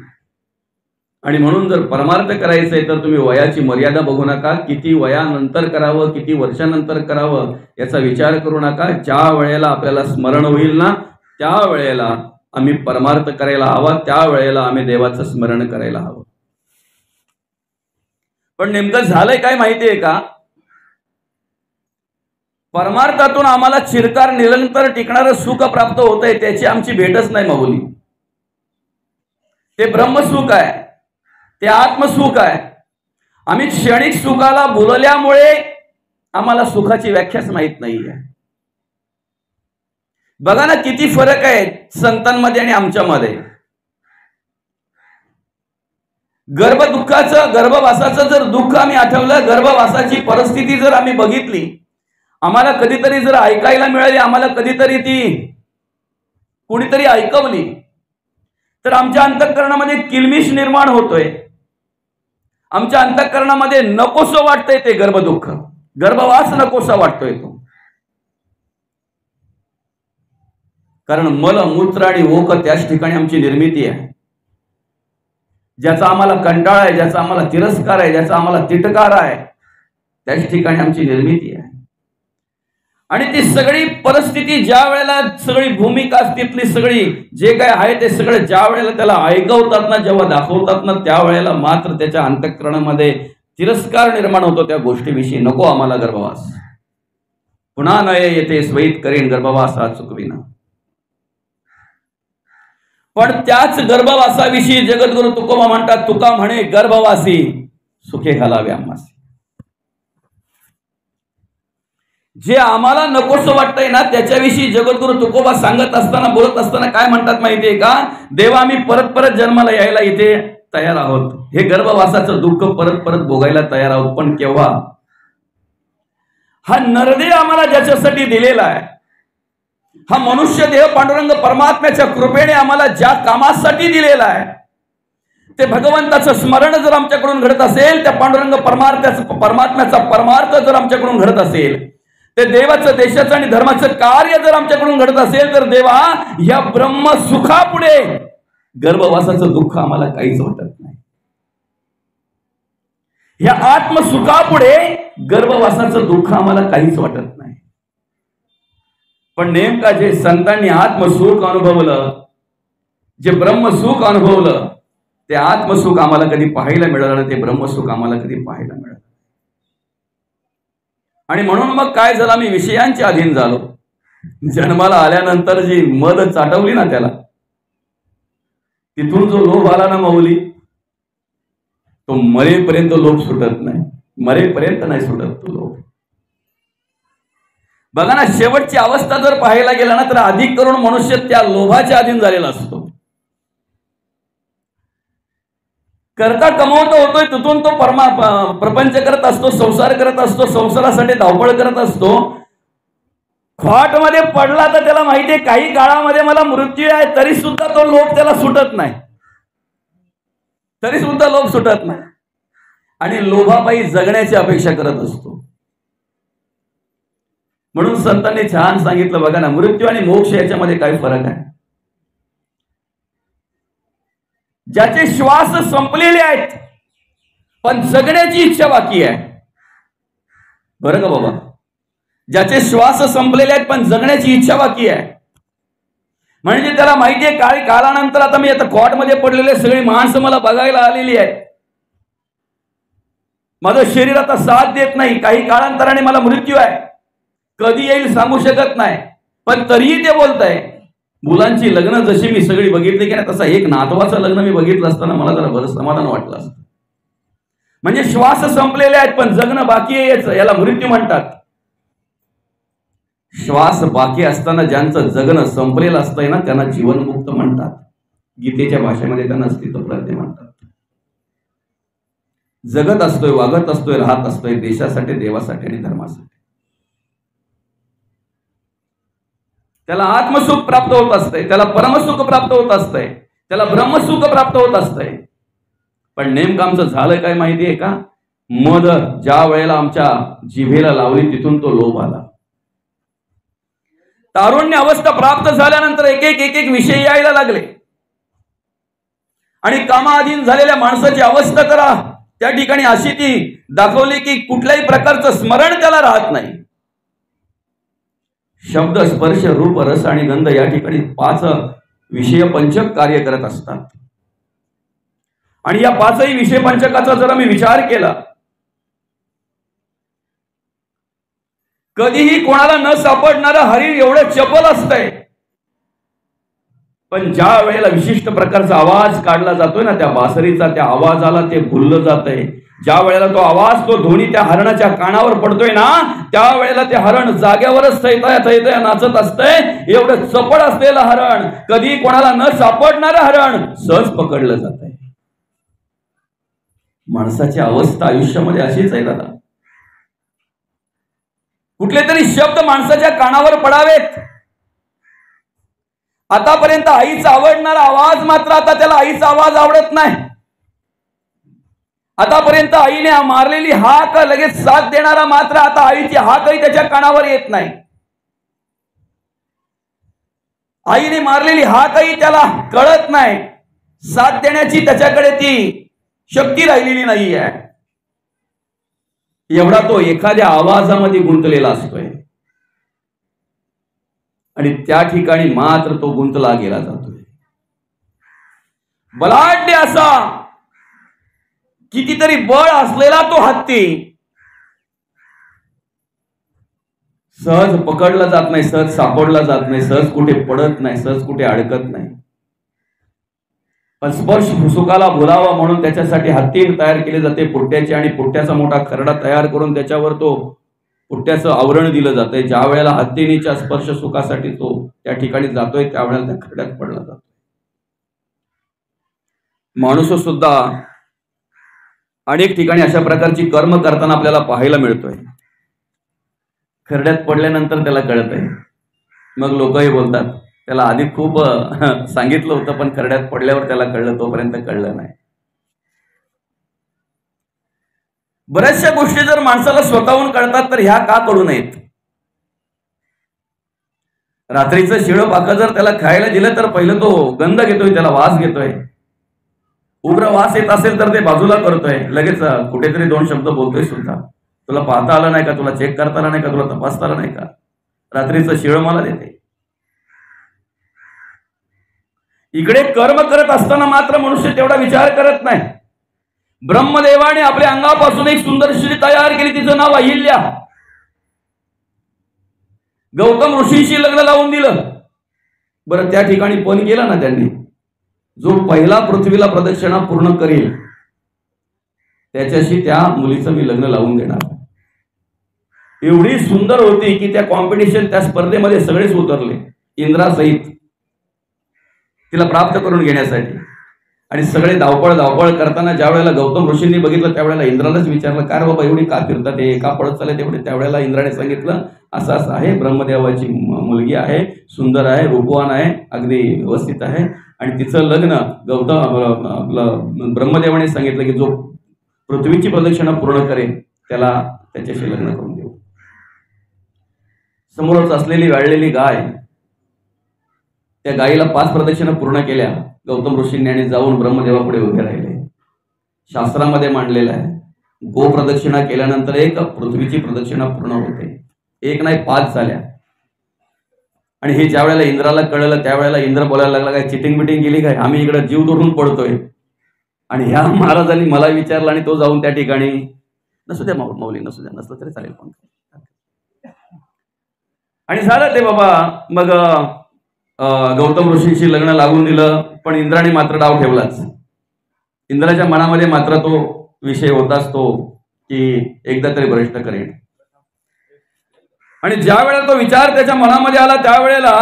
आणि म्हणून जर परमार्थ करायचंय तर तुम्ही वयाची मर्यादा बघू नका. किती वयानंतर करावं, किती वर्षानंतर करावं याचा विचार करू नका. ज्या वेळेला आपल्याला स्मरण होईल ना त्या वेळेला आम्ही परमार्थ करायला हवा, त्या वेळेला आम्ही देवाचं स्मरण करायला हवं. पण नेमकं झालंय काय माहितीये का? परमार्थातून आम्हाला चिरकाल निरंतर टिकणारं सुख प्राप्त होतंय, त्याची आमची भेटच नाही माऊली. ते ब्रह्मसुख आहे, ते आत्मसुख आहे. आम्ही क्षणिक सुखाला भुलल्यामुळे आम्हाला सुखाची व्याख्याच माहित नाहीये. बघा ना किती फरक आहे संतांमध्ये आणि आमच्यामध्ये. गर्भदुःखाचं, गर्भवासाचं जर दुःख आम्ही आठवलं, गर्भवासाची परिस्थिती जर आम्ही बघितली, आम्हाला कधीतरी जर ऐकायला मिळाली, आम्हाला कधीतरी ती कुणीतरी ऐकवली, तर आमच्या अंतःकरणामध्ये किलमिश निर्माण होतोय. आमच्या अंतःकरणामध्ये नकोसं वाटतंय ते गर्भदुःख, गर्भवास नकोसा वाटतोय तो. कारण मल, मूत्र आणि ओक त्याच ठिकाणी आमची निर्मिती आहे. ज्याचा आम्हाला कंटाळा आहे, ज्याचा आम्हाला तिरस्कार आहे, ज्याचा आम्हाला तिटकार आहे, त्याच ठिकाणी आमची निर्मिती आहे. आणि ती सगळी परिस्थिती ज्या वेळेला, सगळी भूमिका तिथली सगळी जे काय आहे ते सगळं ज्या वेळेला त्याला ऐकवतात ना, जेव्हा दाखवतात ना, त्यावेळेला मात्र त्याच्या अंतःकरणामध्ये तिरस्कार निर्माण होतो त्या गोष्टीविषयी. नको आम्हाला गर्भवास, पुन्हा नये येते स्वैत करेन गर्भवास हा चुकविना. पण त्याच गर्भवासाविषयी जगद्गुरु तुकोबा म्हणतात, तुका म्हणे गर्भवासी सुखे घालावे आम्हासी. जे आम्हाला नकोसं वाटतंय ना त्याच्याविषयी जगद्गुरु तुकोबा सांगत असताना, बोलत असताना काय म्हणतात माहितीये का? देवा आम्ही परत परत जन्माला यायला इथे तयार आहोत. हे गर्भवासाचं दुःख परत परत भोगायला तयार आहोत. पण केव्हा? हा नरदेह आम्हाला ज्याच्यासाठी दिलेला आहे, हा मनुष्य देह पांडुरंग परमात्म्याच्या कृपेने आम्हाला ज्या कामासाठी दिलेला आहे, ते भगवंताचं स्मरण जर आमच्याकडून घडत असेल, त्या पांडुरंग परमात्म्याचा परमार्थ जर आमच्याकडून घडत असेल, ते देवाचं, देशाचं आणि धर्माचं कार्य जर आमच्याकडून घडत असेल, तर देवा या ब्रह्मसुखापुढे गर्भवासाचं दुःख आम्हाला काहीच वाटत नाही. या आत्मसुखापुढे गर्भवासाचं दुःख आम्हाला काहीच वाटत नाही. पण नेमका जे संतांनी आत्मसुख अनुभवलं, जे ब्रह्मसुख अनुभवलं, ते आत्मसुख आम्हाला कधी पाहायला मिळालं, ते ब्रह्मसुख आम्हाला कधी पाहायला मिळालं. आणि म्हणून मग काय झालं, आम्ही विषयांचे अधीन झालो. जन्माला आल्यानंतर जी मद चाटवली ना त्याला, तिथून जो लोभ आला ना माऊली, तो मरेपर्यंत लोभ सुटत नाही. मरेपर्यंत नाही सुटत तो लोभ. बघा ना, शेवटची अवस्था जर पाहायला गेला ना तर अधिक करून मनुष्य त्या लोभाच्या अधीन झालेला असतो. करता कमवता होतोय, तिथून तो प्रपंच करत असतो, संसार करत असतो, संसारासाठी धावपळ करत असतो. मध्ये पडला तर त्याला माहिती आहे काही काळामध्ये मला मृत्यू आहे, तरी सुद्धा तो लोभ त्याला सुटत नाही, तरी सुद्धा लोभ सुटत नाही आणि लोभापायी जगण्याची अपेक्षा करत असतो. म्हणून संतांनी छान सांगितलं बघा ना, मृत्यू आणि मोक्ष याच्यामध्ये काय फरक आहे. ज्याचे श्वास संपलेले आहेत पण जगण्याची इच्छा बाकी आहे, बरं का बाबा, ज्याचे श्वास संपलेले आहेत पण जगण्याची इच्छा बाकी आहे. म्हणजे त्याला माहिती आहे काही काळानंतर आता मी आता कॉटमध्ये पडलेले सगळी माणसं मला बघायला आलेली आहेत, माझं शरीर आता साथ देत नाही, काही काळांतराने मला मृत्यू आहे, कधी येईल सांगू शकत नाही. पण तरीही ते बोलत आहे. मुलांची लग्न जशी मी सगळी बघितली की नाही, तसं एक नातवाचं लग्न मी बघितलं असताना मला जरा बरं समाधान वाटलं असतं. म्हणजे श्वास संपलेले आहेत पण जगणं बाकी आहे, याला मृत्यू म्हणतात. श्वास बाकी असताना ज्यांचं जगणं संपलेलं असतंय ना, त्यांना जीवनमुक्त म्हणतात. गीतेच्या भाषेमध्ये त्यांना स्थितप्रज्ञ म्हणतात. जगत असतोय, वागत असतोय, राहत असतोय देशासाठी, देवासाठी आणि धर्मासाठी. त्याला आत्मसुख प्राप्त होत असतंय, त्याला परमसुख प्राप्त होत असतंय, त्याला ब्रह्मसुख प्राप्त होत असतंय. पण नेमकं आमचं झालं काय माहितीये का, मद ज्या वेळेला आमच्या जिभेला लावली तिथून तो लोभ आला. तारुण्य अवस्था प्राप्त झाल्यानंतर एक एक विषय यायला लागले आणि कामाधीन झालेल्या माणसाची अवस्था करा त्या ठिकाणी अशी ती दाखवली की कुठल्याही प्रकारचं स्मरण त्याला राहत नाही. शब्द, स्पर्श, रूप, रस आणि गंध या ठिकाणी 5 विषय पंचक कार्य करत असतात. आणि या 5ही विषय पंचकाचा जरा मी विचार केला, कधीही कोणाला न सापडणारं हरिण एवढं चपल असतंय, पण ज्या वेळेला विशिष्ट प्रकारचा आवाज काढला जातोय ना, त्या बासरीचा, त्या आवाजाला ते भुललं जातंय. ज्या वेळेला तो आवाज, तो ध्वनी त्या हरणाच्या कानावर पडतोय ना, त्यावेळेला ते हरण जाग्यावरच थैतया नाचत असतंय. एवढं चपळ असलेलं हरण, कधी कोणाला न सापडणारं हरण सहज पकडलं जातंय. माणसाची अवस्था आयुष्यामध्ये अशीच आहे दादा. कुठले तरी शब्द माणसाच्या कानावर पडावेत. आतापर्यंत आईचा आवडणारा आवाज मात्र आता त्याला आईचा आवाज आवडत नाही. आतापर्यंत आईने मारलेली हाक लगेच साथ देणारा मात्र आता आईची हाकही त्याच्या कानावर येत नाही. आईने मारलेली हाकही त्याला कळत नाही. साथ देण्याची त्याच्याकडे ती शक्ती राहिलेली नाही आहे. एवढा तो एखाद्या आवाजामध्ये गुंतलेला असतोय आणि त्या ठिकाणी मात्र तो गुंतला गेला जातोय. बलाढ्य असा कितीतरी बळ असलेला तो हत्ती सहज पकडला जात नाही, सहज सापडला जात नाही, सहज कुठे पडत नाही, सहज कुठे अडकत नाही. पण स्पर्श सुखाला बोलावा म्हणून त्याच्यासाठी हत्ती तयार केले जाते पुट्ट्याची, आणि पुट्ट्याचा मोठा खरडा तयार करून त्याच्यावर तो पुट्ट्याचं आवरण दिलं जातंय. ज्या वेळेला हत्तीनीच्या स्पर्श सुखासाठी तो त्या ठिकाणी जातोय त्यावेळेला त्या खरड्यात पडला जातो. माणूस सुद्धा अनेक ठिकाणी अशा प्रकारची कर्म करताना आपल्याला पाहायला मिळतोय. खरड्यात पडल्यानंतर त्याला कळतंय. मग लोकही बोलतात त्याला आधी खूप सांगितलं होतं पण खरड्यात पडल्यावर त्याला कळलं, तोपर्यंत कळलं नाही. बऱ्याचशा गोष्टी जर माणसाला स्वतःहून कळतात तर ह्या का कळू नयेत. रात्रीचं शिळं पाकं जर त्याला खायला दिलं तर पहिलं तो गंध घेतोय, त्याला वास घेतोय. उग्र वास येत असेल तर ते बाजूला करतोय, लगेच कुठेतरी 2 शब्द बोलतोय सुद्धा. तुला पाहता आलं नाही का, तुला चेक करता आलं नाही का, तुला तपासता आलं नाही का, रात्रीचं शिळं मला देते. इकडे कर्म करत असताना मात्र मनुष्य तेवढा विचार करत नाही. ब्रह्मदेवाने आपल्या अंगापासून एक सुंदर स्त्री तयार केली, तिचं नाव अहिल्या. गौतम ऋषींशी लग्न लावून दिलं. बरं त्या ठिकाणी पण केलं ना त्यांनी, जो पहिला पृथ्वीला प्रदक्षिणा पूर्ण करेल त्याच्याशी त्या मुलीचं मी लग्न लावून देणार. एवढी सुंदर होती की त्या कॉम्पिटिशन, त्या स्पर्धेमध्ये सगळेच उतरले इंद्रासहित तिला प्राप्त करून घेण्यासाठी. आणि सगळे धावपळ करताना ज्या वेळेला गौतम ऋषींनी बघितलं त्यावेळेला इंद्रालाच विचारलं, काय रे बाबा एवढी का फिरतात, हे का पळत चालले तेवढे. त्यावेळेला इंद्राने सांगितलं असं असं आहे, ब्रह्मदेवाची मुलगी आहे, सुंदर आहे, रूपवान आहे, अगदी व्यवस्थित आहे, आणि तिचं लग्न ब्रह्मदेवाने सांगितलं की जो पृथ्वीची प्रदक्षिणा पूर्ण करेल त्याला त्याच्याशी लग्न करून देऊ. समोरच असलेली वाळलेली गाय, त्या गायीला 5 प्रदक्षिणा पूर्ण केल्या गौतम ऋषींनी आणि जाऊन ब्रह्मदेवापुढे उभे राहिले. शास्त्रामध्ये मांडलेलं आहे, गो प्रदक्षिणा केल्यानंतर एक पृथ्वीची प्रदक्षिणा पूर्ण होते. 1 नाही 5 झाल्या. आणि हे ज्या वेळेला इंद्राला कळलं त्यावेळेला इंद्र बोलायला लागला, काय चिटिंग बिटिंग केली काय, आम्ही इकडे जीव तोडून पडतोय. आणि ह्या महाराजांनी मला विचारलं आणि तो जाऊन त्या ठिकाणी, नसू द्या माऊली, नसू द्या, नसलं तरी चालेल पण. आणि झालं ते बाबा. मग गौतम ऋषींशी लग्न लागून दिलं. पण इंद्राने मात्र डाव ठेवलाच. इंद्राच्या मनामध्ये मात्र तो विषय होताच तो की एकदा तरी भ्रष्ट करेन. आणि ज्या वेळेला तो विचार त्याच्या मनामध्ये आला त्यावेळेला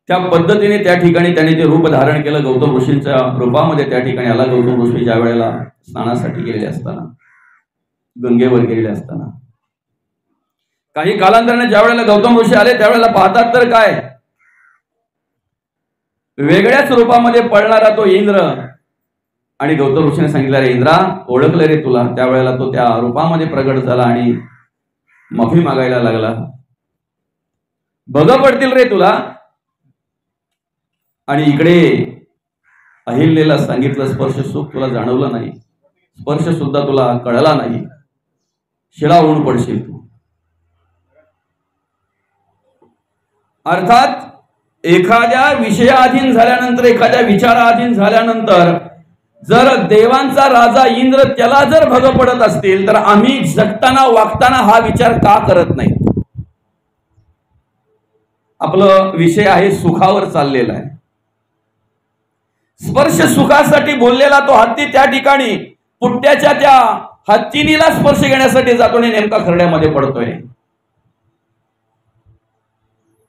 त्या पद्धतीने त्या ठिकाणी त्याने ते रूप धारण केलं. गौतम ऋषींच्या रूपामध्ये त्या ठिकाणी आला. गौतम ऋषी ज्या वेळेला स्नानासाठी गेलेले असताना, गंगेवर गेलेले असताना, काही कालांतराने ज्या वेळेला गौतम ऋषी आले त्यावेळेला पाहतात तर काय, वेगळ्याच रूपामध्ये पळणारा तो इंद्र. आणि गौतम ऋषीने सांगितलं, रे इंद्रा, ओळखलं रे तुला. त्यावेळेला तो त्या रूपामध्ये प्रगट झाला आणि माफी मागायला लागला, बघ पडतील रे तुला. आणि इकडे अहिल्याला सांगितलं, स्पर्श सुख तुला जाणवलं नाही, स्पर्श सुद्धा तुला कळला नाही, शिळा होऊन पडशील तू. अर्थात एखाद्या विषयाधीन झाल्यानंतर, एखाद्या विचाराधीन झाल्यानंतर जर देवांचा राजा इंद्र त्याला जर भग पडत असतील तर आम्ही जगताना वागताना हा विचार का करत नाही. आपलं विषय आहे सुखावर चाललेला आहे. स्पर्श सुखासाठी बोललेला तो हत्ती त्या ठिकाणी पुट्ट्याच्या त्या हत्तीनीला स्पर्श घेण्यासाठी जातो आणि नेमका खरड्यामध्ये पडतोय.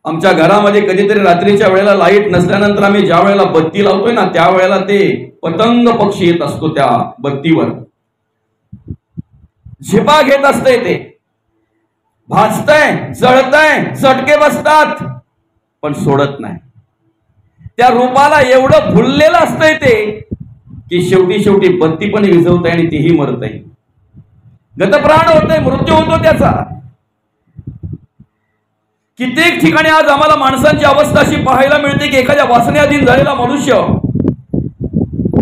आमच्या घरामध्ये कधीतरी रात्रीच्या वेळेला लाईट नसल्यानंतर आम्ही ज्या वेळेला बत्ती लावतोय ना त्यावेळेला ते पतंग पक्षी येत असतो त्या बत्तीवर, झिपा घेत असते, ते भाजतय, जळतय, चटके बसतात पण सोडत नाही. त्या रूपाला एवढं फुललेलं असतंय ते की शेवटी बत्ती पण विझवतय आणि तीही मरतय, गतप्राण होतय, मृत्यू होतो त्याचा. कित्येक ठिकाणी आज आम्हाला माणसांची अवस्था अशी पाहायला मिळते की एखाद्या वासनेअधीन झालेला मनुष्य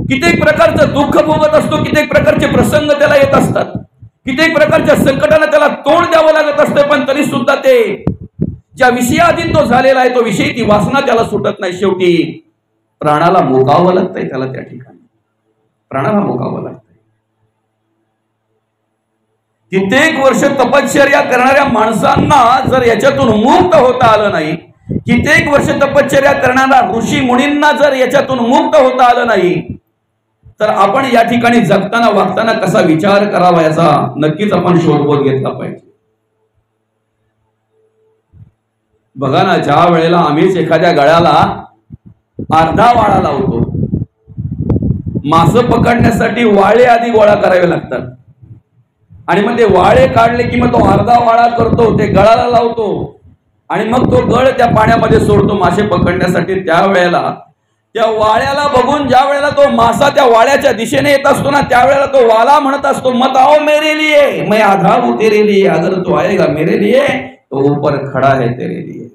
कित्येक प्रकारचं दुःख भोगत असतो, कित्येक प्रकारचे प्रसंग त्याला येत असतात, कित्येक प्रकारच्या संकटाला त्याला तोंड द्यावं लागत असतं, पण तरी सुद्धा ते ज्या विषयाधीन तो झालेला आहे तो विषय, ती वासना त्याला सुटत नाही. शेवटी प्राणाला मुकावं लागतंय त्याला, त्या ठिकाणी प्राणाला मुकावं लागतंय. कित्येक वर्ष तपश्चर्या करणाऱ्या माणसांना जर याच्यातून मुक्त होता आलं नाही, कित्येक वर्ष तपश्चर्या करणाऱ्या ऋषी मुनींना जर याच्यातून मुक्त होता आलं नाही, तर आपण या ठिकाणी जगताना वागताना कसा विचार करावा याचा नक्कीच आपण शोधबोध घेतला पाहिजे. बघा ना, ज्या वेळेला आम्हीच एखाद्या गळ्याला अर्धा वाळा लावतो, मासे पकडण्यासाठी वाळे आधी गोळा करावे लागतात आणि मग ते वाळे काढले की मग तो अर्धा वाळा करतो, ते गळाला लावतो आणि मग तो गळ त्या पाण्यामध्ये सोडतो मासे पकडण्यासाठी. त्यावेळेला त्या वाळ्याला बघून ज्या वेळेला तो मासा त्या वाळ्याच्या दिशेने येत असतो ना त्यावेळेला तो वाला म्हणत असतो, मत आओ मेरे लिए, मैं आधा हूं तेरे लिए, अगर तू आएगा मेरे लिए तो ऊपर खड़ा है तेरे लिए.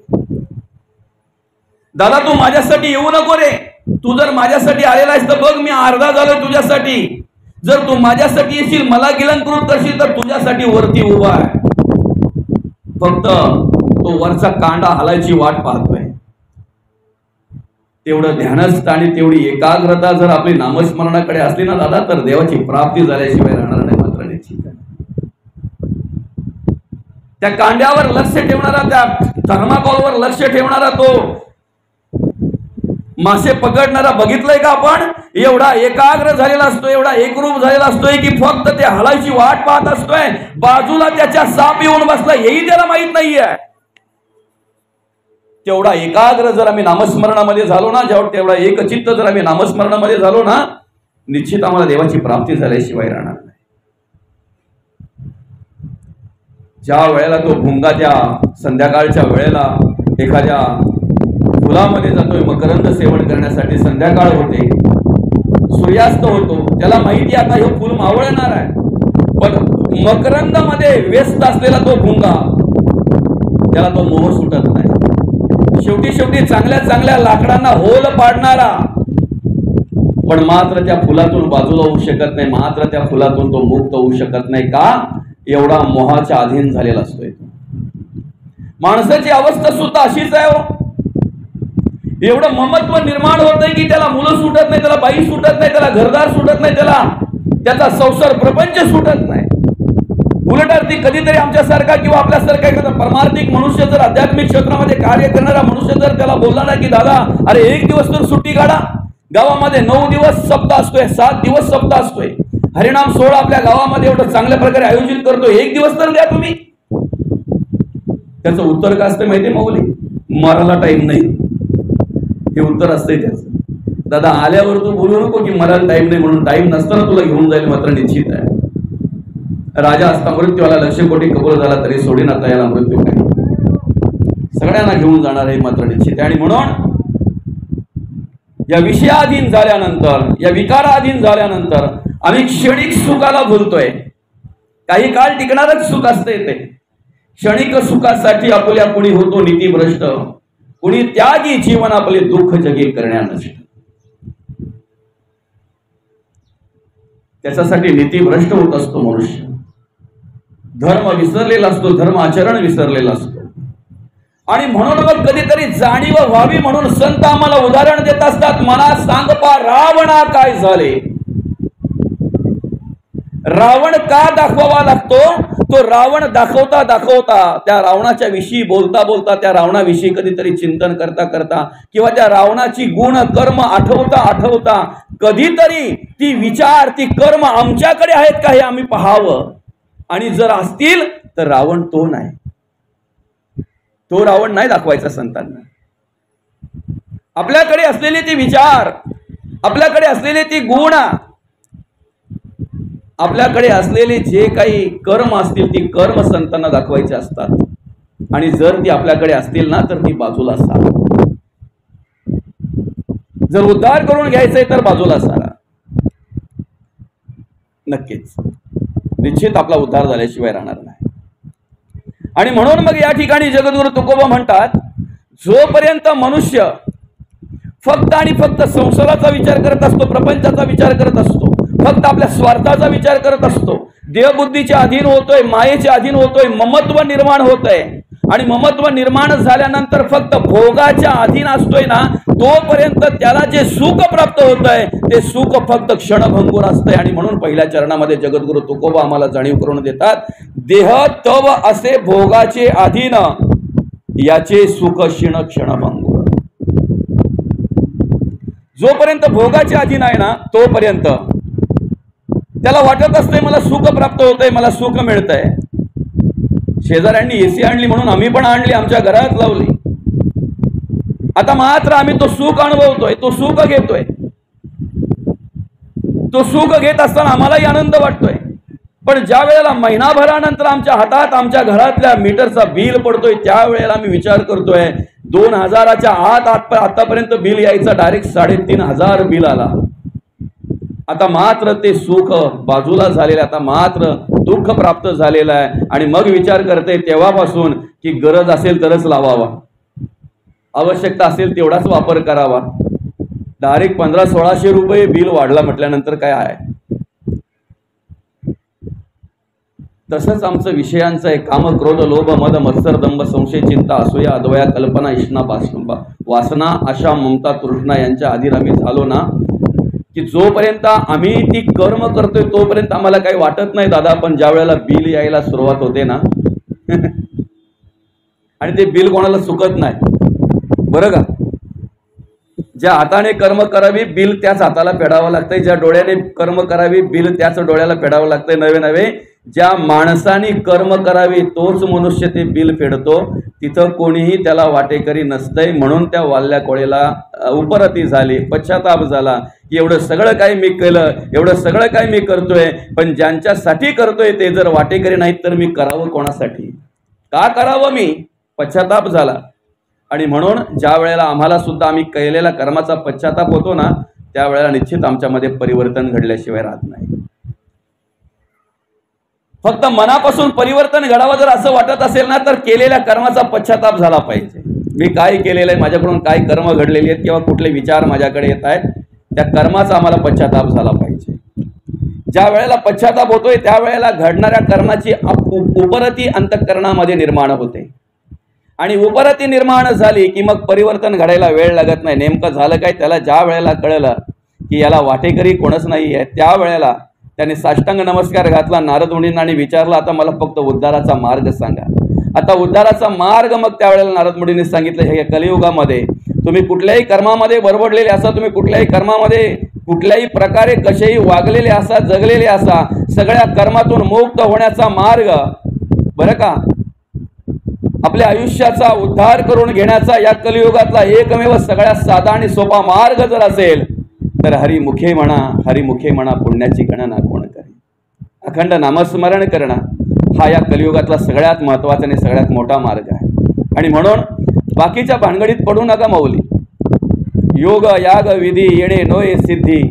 दादा तू माझ्यासाठी येऊ नको रे, तू जर माझ्यासाठी आलेला आहेस तर बघ मी अर्धा झालो तुझ्यासाठी. जर तू माझ्यासाठी येशील, मला गिलंकृत करशील तर तुझ्यासाठी वरती उभा आहे. फक्त तो वरचा कांडा हलायची वाट पाहतोय. तेवढं ध्यानस्थ आणि तेवढी एकाग्रता जर आपली नामस्मरणाकडे असली ना दादा, तर देवाची प्राप्ती झाल्याशिवाय राहणार नाही मात्र निश्चित. त्या कांड्यावर लक्ष ठेवणारा, त्या थर्माकोलवर लक्ष ठेवणारा तो मासे पकडणारा बघितलंय का आपण? एवढा एकाग्र झालेला असतो, एवढा एकरूप झालेला असतोय की फक्त ते हलायची वाट पाहत असतोय. बाजूला त्याच्या साप येऊन बसला हेही त्याला माहित नाहीये. तेवढा एकाग्र जर आम्ही नामस्मरणामध्ये झालो ना, तेवढा एकचित्त जर आम्ही नामस्मरणामध्ये झालो ना, निश्चित आम्हाला देवाची प्राप्ती झाल्याशिवाय राहणार नाही. ज्या वेळेला तो भुंगा त्या संध्याकाळच्या वेळेला एखाद्या फुलामध्ये जातोय मकरंद सेवन करण्यासाठी, संध्याकाळ होते, सूर्यास्त होतो, त्याला माहिती आता हे फुल मावळणार आहे, पण मकरंदामध्ये व्यस्त असलेला तो भुंगा, त्याला तो मोह सुटत नाही. शेवटी चांगल्या चांगल्या लाकडांना होल पाडणारा, पण मात्र त्या फुलातून बाजूला होऊ शकत नाही, मात्र त्या फुलातून तो मुक्त होऊ शकत नाही. का? एवढा मोहाच्या अधीन झालेला असतोय. माणसाची अवस्था सुद्धा अशीच आहे हो. एवढं ममत्व निर्माण होतंय की त्याला मुलं सुटत नाही, त्याला बाई सुटत नाही, त्याला घरदार सुटत नाही, त्याला त्याचा संसार प्रपंच सुटत नाही. उलट अर्थी कधीतरी आमच्यासारखा किंवा आपल्यासारखा एखादा परमार्थिक मनुष्य जर आध्यात्मिक क्षेत्रामध्ये कार्य करणारा मनुष्य जर त्याला बोलला ना की दादा अरे एक दिवस तर सुट्टी काढा, गावामध्ये 9 दिवस सप्ताह असतोय, 7 दिवस सप्ताह असतोय, हरिनाम सोहळा आपल्या गावामध्ये एवढं चांगल्या प्रकारे आयोजित करतो, एक दिवस तर द्या तुम्ही. त्याचं उत्तर काय असतं माहितीये माऊली? मराला टाइम नाही, हे उत्तर असतंय त्याचं. दादा आल्यावर तू बोलू नको की मराला टाइम नाही म्हणून, टाइम नसताना तुला घेऊन जाईल मात्र निश्चित आहे. राजा असता मृत्यूला 1,00,000 कोटी कबूल झाला तरी सोडीन आता याला मृत्यू काय, सगळ्यांना घेऊन जाणार आहे मात्र निश्चित आहे. आणि म्हणून या विषयाधीन झाल्यानंतर, या विकाराधीन झाल्यानंतर आम्ही क्षणिक सुखाला भुलतोय. काही काळ टिकणारच सुख असते ते. क्षणिक सुखासाठी आपल्या कुणी होतो नीतीभ्रष्ट, कुणी त्यागी जीवन आपले दुःख जगे करण्या नष्ट. त्याच्यासाठी नीतीभ्रष्ट होत असतो मनुष्य, धर्म विसरलेला असतो, धर्म आचरण विसरलेला असतो. आणि म्हणून मग कधीतरी जाणीव व्हावी म्हणून संत आम्हाला उदाहरण देत असतात. मना सांग पा रावणा काय झाले. रावण का दाखवावा लागतो? तो रावण दाखवता दाखवता, त्या रावणाच्या विषयी बोलता बोलता, त्या रावणाविषयी कधीतरी चिंतन करता करता किंवा त्या रावणाची गुण कर्म आठवता आठवता कधीतरी ती विचार, ती कर्म आमच्याकडे आहेत का हे आम्ही पाहावं. आणि जर असतील तर रावण तो नाही, तो रावण नाही दाखवायचा संतांना. आपल्याकडे असलेले ते विचार, आपल्याकडे असलेले ते गुण, आपल्याकडे असलेले जे काही कर्म असतील ती कर्म संतांना दाखवायचे असतात. आणि जर ती आपल्याकडे असतील ना तर ती बाजूला सारा. जर उद्धार करून घ्यायचंय तर बाजूला सारा. नक्कीच निश्चित आपला उद्धार झाल्याशिवाय राहणार नाही. आणि म्हणून मग या ठिकाणी जगद्गुरु तुकोबा म्हणतात, जोपर्यंत मनुष्य फक्त आणि फक्त संसाराचा विचार करत असतो, प्रपंचाचा विचार करत असतो, फक्त आपल्या स्वार्थाचा विचार करत असतो, देहबुद्धीच्या अधीन होतोय, मायेच्या अधीन होतोय, ममत्व निर्माण होतंय. आणि ममत्व निर्माण झाल्यानंतर फक्त भोगाच्या अधीन असतोय ना, तोपर्यंत त्याला जे सुख प्राप्त होतंय ते सुख फक्त क्षणभंगूर असतंय. आणि म्हणून पहिल्या चरणामध्ये जगद्गुरु तुकोबा आम्हाला जाणीव करून देतात, देह तव असे भोगाचे अधीन, याचे सुख क्षणभंगूर. जोपर्यंत भोगाच्या अधीन आहे ना तोपर्यंत त्याला वाटत असते मला सुख प्राप्त होतंय, मला सुख मिळतंय. शेजाऱ्यांनी एसी आणली म्हणून आम्ही पण आणली, आमच्या घरात लावली. आता मात्र आम्ही तो सुख अनुभवतोय, तो सुख घेतोय. तो सुख घेत असताना आम्हालाही आनंद वाटतोय. पण ज्या वेळेला महिनाभरानंतर आमच्या हातात आमच्या घरातल्या मीटरचा बिल पडतोय त्यावेळेला आम्ही विचार करतोय 2000च्या आत आतापर्यंत बिल यायचं, डायरेक्ट 3500 बिल आला. आता मात्र ते सुख बाजूला झालेलं, आता मात्र दुःख प्राप्त झालेलं आहे. आणि मग विचार करते तेव्हापासून की गरज असेल तरच लावावा, आवश्यकता असेल तेवढाच वापर करावा. डायरेक्ट 1500-1600 रुपये बिल वाढला म्हटल्यानंतर काय आहे. तसंच आमचं विषयांचं आहे. काम क्रोध लोभ मद मत्सर दंभ संशय चिंता असूया अद्वया कल्पना इष्णा वासना अशा ममता तृष्णा यांच्या अधीन आम्ही झालो ना, की जोपर्यंत आम्ही ती कर्म करतोय तोपर्यंत आम्हाला काही वाटत नाही दादा. पण ज्या वेळेला बिल यायला सुरुवात होते ना आणि ते बिल कोणाला चुकत नाही बरं का. ज्या हाताने कर्म करावी बिल त्याच हाताला फेडावं लागतंय, ज्या डोळ्याने कर्म करावी बिल त्याच डोळ्याला फेडावं लागतंय. नवे नवे ज्या माणसाने कर्म करावे तोच मनुष्य ते बिल फेडतो, तिथं कोणीही त्याला वाटेकरी नसतंय. म्हणून त्या वाल्ल्या कोळेला उपरती झाली, पश्चाताप झाला की एवढं सगळं काही मी केलं, एवढं सगळं काही मी करतोय, पण ज्यांच्यासाठी करतोय ते जर वाटेकरी नाहीत तर मी करावं कोणासाठी, का करावं मी? पश्चाताप झाला. आणि म्हणून ज्या वेळेला आम्हाला सुद्धा आम्ही केलेल्या कर्माचा पश्चाताप होतो ना, त्यावेळेला निश्चित आमच्यामध्ये परिवर्तन घडल्याशिवाय राहत नाही. फक्त मनापासून परिवर्तन घडावं जर असं वाटत असेल ना, तर केलेल्या कर्माचा पश्चाताप झाला पाहिजे. मी काय केलेलं आहे, माझ्याकडून काय कर्म घडलेली आहेत किंवा कुठले विचार माझ्याकडे येत आहेत, त्या कर्माचा आम्हाला पश्चाताप झाला पाहिजे. ज्या वेळेला पश्चाताप होतोय त्यावेळेला घडणाऱ्या कर्माची उपरती अंतःकरणामध्ये निर्माण होते. आणि उपरती निर्माण झाली की मग परिवर्तन घडायला वेळ लागत नाही. नेमकं झालं काय, त्याला ज्या वेळेला कळलं की याला वाटेकरी कोणच नाही आहे, त्यावेळेला त्याने साष्टांग नमस्कार घातला नारद मुनींना आणि विचारला, आता मला फक्त उद्धाराचा मार्ग सांगा. आता उद्धाराचा मार्ग मग त्यावेळेला नारद मुनींनी सांगितलं, हे कलियुगामध्ये तुम्ही कुठल्याही कर्मामध्ये बरबडलेले असा, तुम्ही कुठल्याही कर्मामध्ये कुठल्याही प्रकारे कसेही वागलेले असा, जगलेले असा, सगळ्या कर्मातून मुक्त होण्याचा मार्ग बरं का, आपल्या आयुष्याचा उद्धार करून घेण्याचा या कलियुगातला एकमेव सगळ्यात साधा आणि सोपा मार्ग जर असेल तर हरिमुखे म्हणा पुण्याची गणना कोण करेल. अखंड नामस्मरण करणं हा या कलियुगातला सगळ्यात महत्त्वाचा आणि सगळ्यात मोठा मार्ग आहे. आणि म्हणून बाकीच्या भानगडीत पडू नका माऊली. योग याग विधी येणे नोय सिद्धी,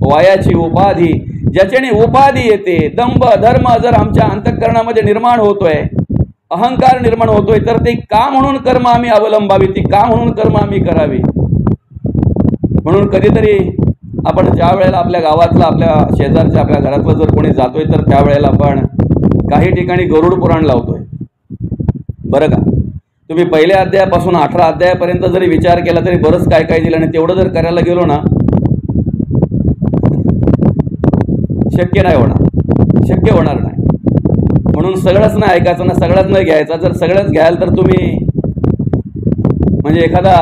वायाची उपाधी, ज्याच्याने उपाधी येते, दंभ धर्म जर आमच्या अंतःकरणामध्ये निर्माण होतोय, अहंकार निर्माण होतोय, तर ते का म्हणून कर्म आम्ही अवलंबावी, ती का म्हणून कर्म आम्ही करावी. म्हणून कधीतरी आपण ज्या वेळेला आपल्या गावातला, आपल्या शेजारच्या, आपल्या घरातलं जर कोणी जातोय तर त्यावेळेला आपण काही ठिकाणी गरुड पुराण लावतोय बरं का. तुम्ही पहिल्या अध्यायापासून 18 अध्यायापर्यंत जरी विचार केला तरी बरंच काय काय दिलं, आणि तेवढं जर करायला गेलो ना शक्य नाही होणार, शक्य होणार नाही. म्हणून सगळंच नाही ऐकायचं ना, सगळंच नाही घ्यायचं. जर सगळंच घ्याल तर तुम्ही म्हणजे एखादा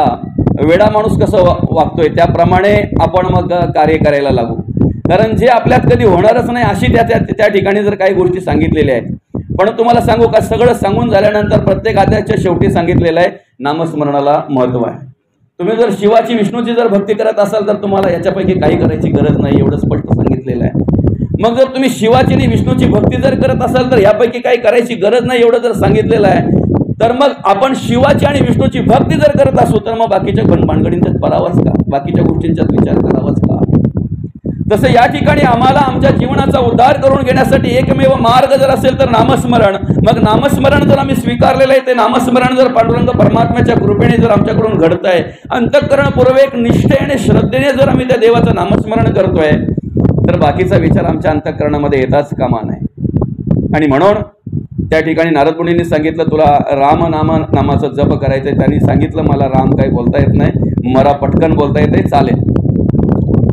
वेडा माणूस कसं वागतोय त्याप्रमाणे आपण मग कार्य करायला लागू. कारण जे आपल्यात कधी होणारच नाही अशी त्या ठिकाणी जर काही गोष्टी सांगितलेल्या आहेत. पण तुम्हाला सांगू का, सगळं सांगून झाल्यानंतर प्रत्येक अध्यायाच्या शेवटी सांगितलेलं आहे नामस्मरणाला महत्त्व आहे. तुम्ही जर शिवाची विष्णूची जर भक्ती करत असाल तर तुम्हाला याच्यापैकी काही करायची गरज नाही, एवढं स्पष्ट सांगितलेलं आहे. मग जर तुम्ही शिवाची आणि विष्णूची भक्ती जर करत असाल तर यापैकी काही करायची गरज नाही, एवढं जर सांगितलेलं आहे. तर मग आपण शिवाची आणि विष्णूची भक्ती जर करत असू तर मग बाकीच्या भानगडींच्यात पडावंच का, बाकीच्या गोष्टींच्यात विचार करावाच का. तसं या ठिकाणी आम्हाला आमच्या जीवनाचा उद्धार करून घेण्यासाठी एकमेव मार्ग जर असेल तर नामस्मरण. मग नामस्मरण जर आम्ही स्वीकारलेलं आहे, ते नामस्मरण जर पांडुरंग परमात्म्याच्या कृपेने जर आमच्याकडून घडतंय, अंतःकरणपूर्वक निष्ठेने श्रद्धेने जर आम्ही त्या देवाचं नामस्मरण करतोय, तर बाकीचा विचार आमच्या अंतःकरणामध्ये येताच कामा नाही. आणि म्हणून त्या ठिकाणी नारद मुनींनी सांगितलं, तुला राम नामाचं जप करायचंय. त्यांनी सांगितलं मला राम काही बोलता येत नाही, मला पटकन बोलता येते, चालेल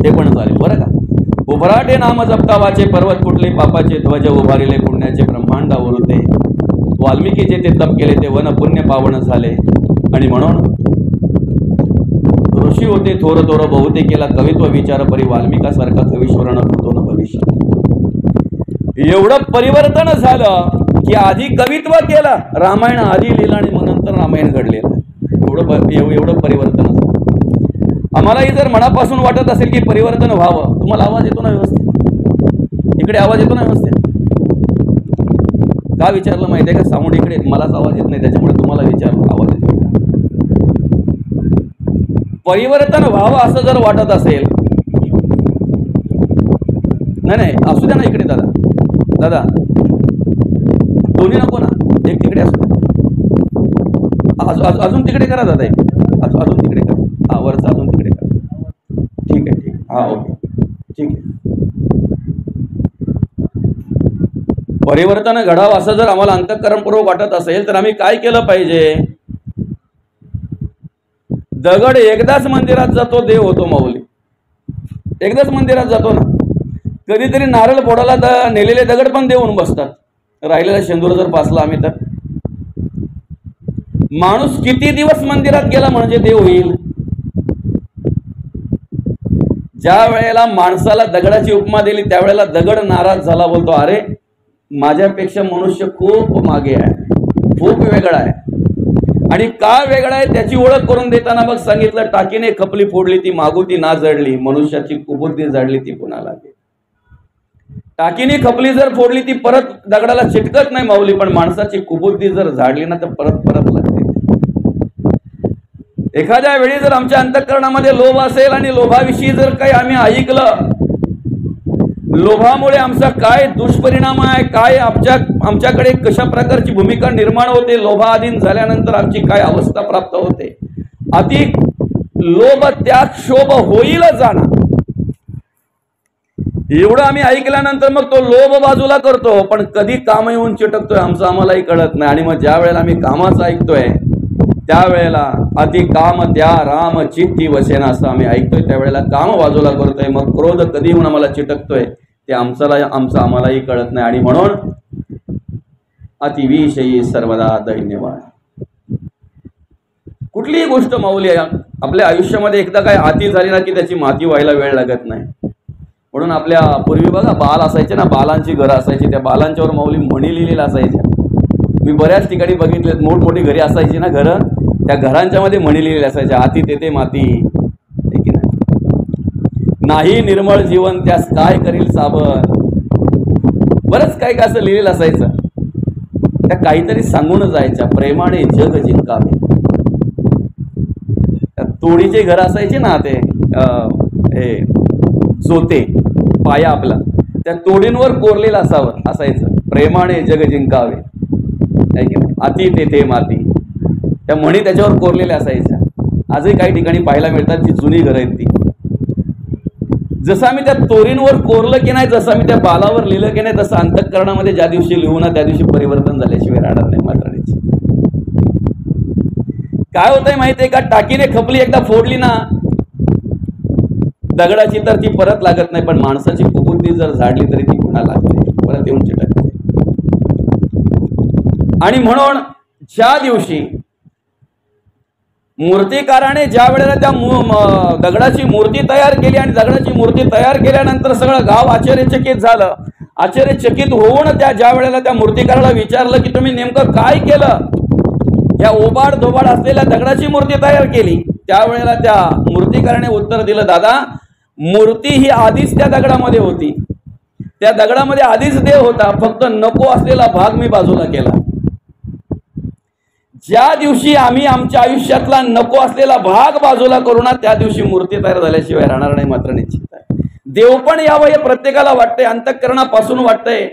ते पण चालेल बरं का. उभराटे नाम जपता वाचे, पर्वत फुटले पापाचे, ध्वज उभारिले पुण्याचे, ब्रह्मांडावर ते वाल्मिकीचे ते तप केले, ते वन पुण्य पावन झाले. आणि म्हणून ऋषी होते थोर थोर बहुते केला, कवित्व विचार परी वाल्मिकासारखा कवीश्वर न भूतो न भविष्य. एवढं परिवर्तन झालं की आधी कवित्व केलं, रामायण आधी लिहिलं आणि मग नंतर रामायण घडलेलं. एवढं परिवर्तन झालं. आम्हालाही जर मनापासून वाटत असेल की परिवर्तन व्हावं, तुम्हाला आवाज येतो ना व्यवस्थित, इकडे आवाज येतो ना व्यवस्थित. का विचारलं माहिती आहे का, साऊंड इकडे मलाच आवाज येत नाही, त्याच्यामुळे तुम्हाला विचारलं आवाज येतो. परिवर्तन व्हावं असं जर वाटत असेल, नाही असू द्या ना इकडे दादा दोन्ही नको ना, एक तिकडे असू द्या, अजून तिकडे करा दादा, अजून तिकडे करा, हा वरचा अजून तिकडे करा. ठीक आहे हा ओके ठीक आहे. परिवर्तन घडावं असं जर आम्हाला अंतःकरणपूर्वक वाटत असेल तर आम्ही काय केलं पाहिजे. दगड एकदाच मंदिरात जातो देव होतो माऊली, एकदाच मंदिरात जातो ना. कधीतरी नारळ फोडायला नेलेले दगड पण देव होऊन बसतात, राहिलेला शेंदूर जर पासला आम्ही तर. माणूस किती दिवस मंदिरात गेला म्हणजे देव होईल. ज्या वेळेला माणसाला दगडाची उपमा दिली त्यावेळेला दगड नाराज झाला, बोलतो अरे माझ्यापेक्षा मनुष्य खूप मागे आहे, खूप वेगळा आहे. आणि का वेगळा आहे त्याची ओळख करून देताना मग सांगितलं, टाकीने खपली फोडली ती मागुती ना जडली, मनुष्याची कुबुद्धी जाडली ती पुन्हा लागे. टाकीने खपली जर फोडली ती परत दगडाला चिटकत नाही माऊली, पण माणसाची कुबुद्धी जर झाडली ना तर परत परत लागते. एखाद्या वेळी जर आमच्या अंतःकरणामध्ये लोभ असेल आणि लोभाविषयी जर काही आम्ही ऐकलं, लोभामुळे आमचा काय दुष्परिणाम आहे, काय आमच्याकडे कशा प्रकारची भूमिका निर्माण होते, लोभाधीन झाल्यानंतर आमची काय अवस्था प्राप्त होते, अति लोभ त्याग शोभ होईल जाणार, एवढं आम्ही ऐकल्यानंतर मग तो लोभ बाजूला करतो. पण कधी काम येऊन चिटकतोय आमचं आम्हालाही कळत नाही. आणि मग ज्या वेळेला आम्ही कामाचं ऐकतोय त्यावेळेला अति काम त्या राम चित्ती वसेना असं आम्ही ऐकतोय, त्यावेळेला काम बाजूला करतोय. मग क्रोध कधी येऊन आम्हाला चिटकतोय ते आमचं आम्हालाही कळत नाही. आणि म्हणून अतिविषयी सर्वदा दैन्यवान. कुठलीही गोष्ट माऊली आपल्या आयुष्यामध्ये एकदा काय अति झाली ना की त्याची माती व्हायला वेळ लागत नाही. म्हणून आपल्या पूर्वी बघा बाल असायचे ना, बालांची घरं असायची, त्या बालांच्यावर माऊली म्हणी लिहिलेल्या असायच्या. मी बऱ्याच ठिकाणी बघितले, मोठमोठी घरी असायची ना घरं, त्या घरांच्या मध्ये म्हणी लिहिलेल्या असायच्या, आती तेथे माती की नाही निर्मळ जीवन त्यास काय करील साबण. बरंच काय काय असं लिहिलेलं असायचं. त्या काहीतरी सांगून जायच्या, प्रेमाने जग जिंकावे. तोडीचे घर असायचे ना, ते हे जोते पाया आपला त्या तोडींवर कोरलेलं असायचं, प्रेमाने जग जिंकावे, अति तेथे माती. त्या म्हणी त्याच्यावर कोरलेल्या असायच्या. आजही काही ठिकाणी पाहायला मिळतात, जी जुनी घरं आहेत ती. जसं आम्ही त्या तोरींवर कोरलं की नाही, जसं आम्ही त्या बालावर लिहिलं की नाही, तसं अंतःकरणामध्ये ज्या दिवशी लिहू ना त्या दिवशी परिवर्तन झाल्याशिवाय राहणार नाही मात्राची. काय होतंय माहितीये का, टाकीने खपली एकदा फोडली ना दगडाची तर ती परत लागत नाही, पण माणसाची कुबुद्धी जर झाडली तरी ती पुन्हा लागते, परत येऊन चिटकते. आणि म्हणून ज्या दिवशी मूर्तिकाराने ज्या वेळेला त्या दगडाची मूर्ती तयार केली आणि दगडाची मूर्ती तयार केल्यानंतर सगळं गाव आश्चर्यचकित झालं. आश्चर्यचकित होऊन ज्या वेळेला त्या मूर्तिकाराला विचारलं की तुम्ही नेमकं काय केलं, या ओबाड धोबाड असलेल्या दगडाची मूर्ती तयार केली, त्यावेळेला त्या मूर्तिकाराने उत्तर दिलं, दादा मूर्ती ही आधीच त्या दगडामध्ये होती, त्या दगडामध्ये आधीच देव होता, फक्त नको असलेला भाग मी बाजूला केला. ज्या दिवशी आम्ही आमच्या आयुष्यातला नको असलेला भाग बाजूला करू ना त्या दिवशी मूर्ती तयार झाल्याशिवाय राहणार नाही मात्र निश्चित आहे. देव पण यावं हे प्रत्येकाला वाटतंय, अंतःकरणापासून वाटतंय.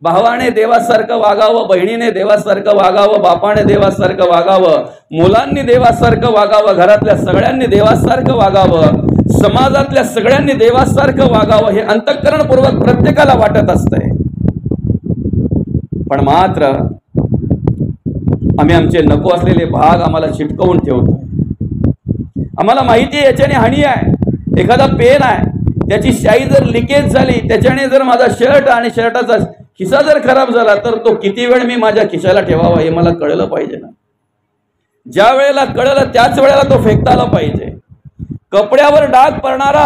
भावाने देवासारखं वागावं, बहिणीने देवासारखं वागावं, बापाने देवासारखं वागावं, मुलांनी देवासारखं वागावं, घरातल्या सगळ्यांनी देवासारखं वागावं, समाजातल्या सगळ्यांनी देवासारखं वागावं, हे अंतःकरणपूर्वक प्रत्येकाला वाटत असतंय. पण मात्र आम्ही आमचे नको असलेले भाग आम्हाला चिटकवून ठेवतो. आम्हाला माहिती आहे याच्याने हानी आहे. एखादा पेन आहे, त्याची शाई जर लिकेज झाली, त्याच्याने जर माझा शर्ट आणि शर्टाचा खिसा जर खराब झाला तर तो किती वेळ मी माझ्या खिशाला ठेवावा हे मला कळलं पाहिजे ना. ज्या वेळेला कळलं त्याच वेळेला तो फेकता आला पाहिजे. कपड्यावर डाग पडणारा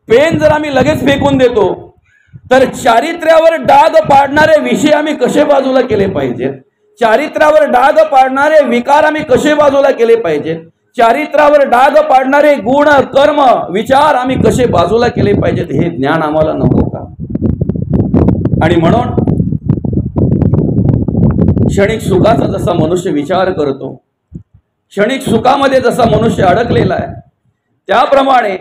पेन जर आम्ही लगेच फेकून देतो तर चारित्र्यावर डाग पाडणारे विषय आम्ही कसे बाजूला केले पाहिजेत, चारित्र्यावर डाग पाडणारे विकार आम्ही कसे बाजूला केले पाहिजेत, चारित्र्यावर डाग पाडणारे गुण कर्म विचार आम्ही कसे बाजूला केले पाहिजेत, हे ज्ञान आम्हाला नको का. आणि म्हणून क्षणिक सुखाचा जसा मनुष्य विचार करतो, क्षणिक सुखामध्ये जसा मनुष्य अडकलेला आहे, त्याप्रमाणे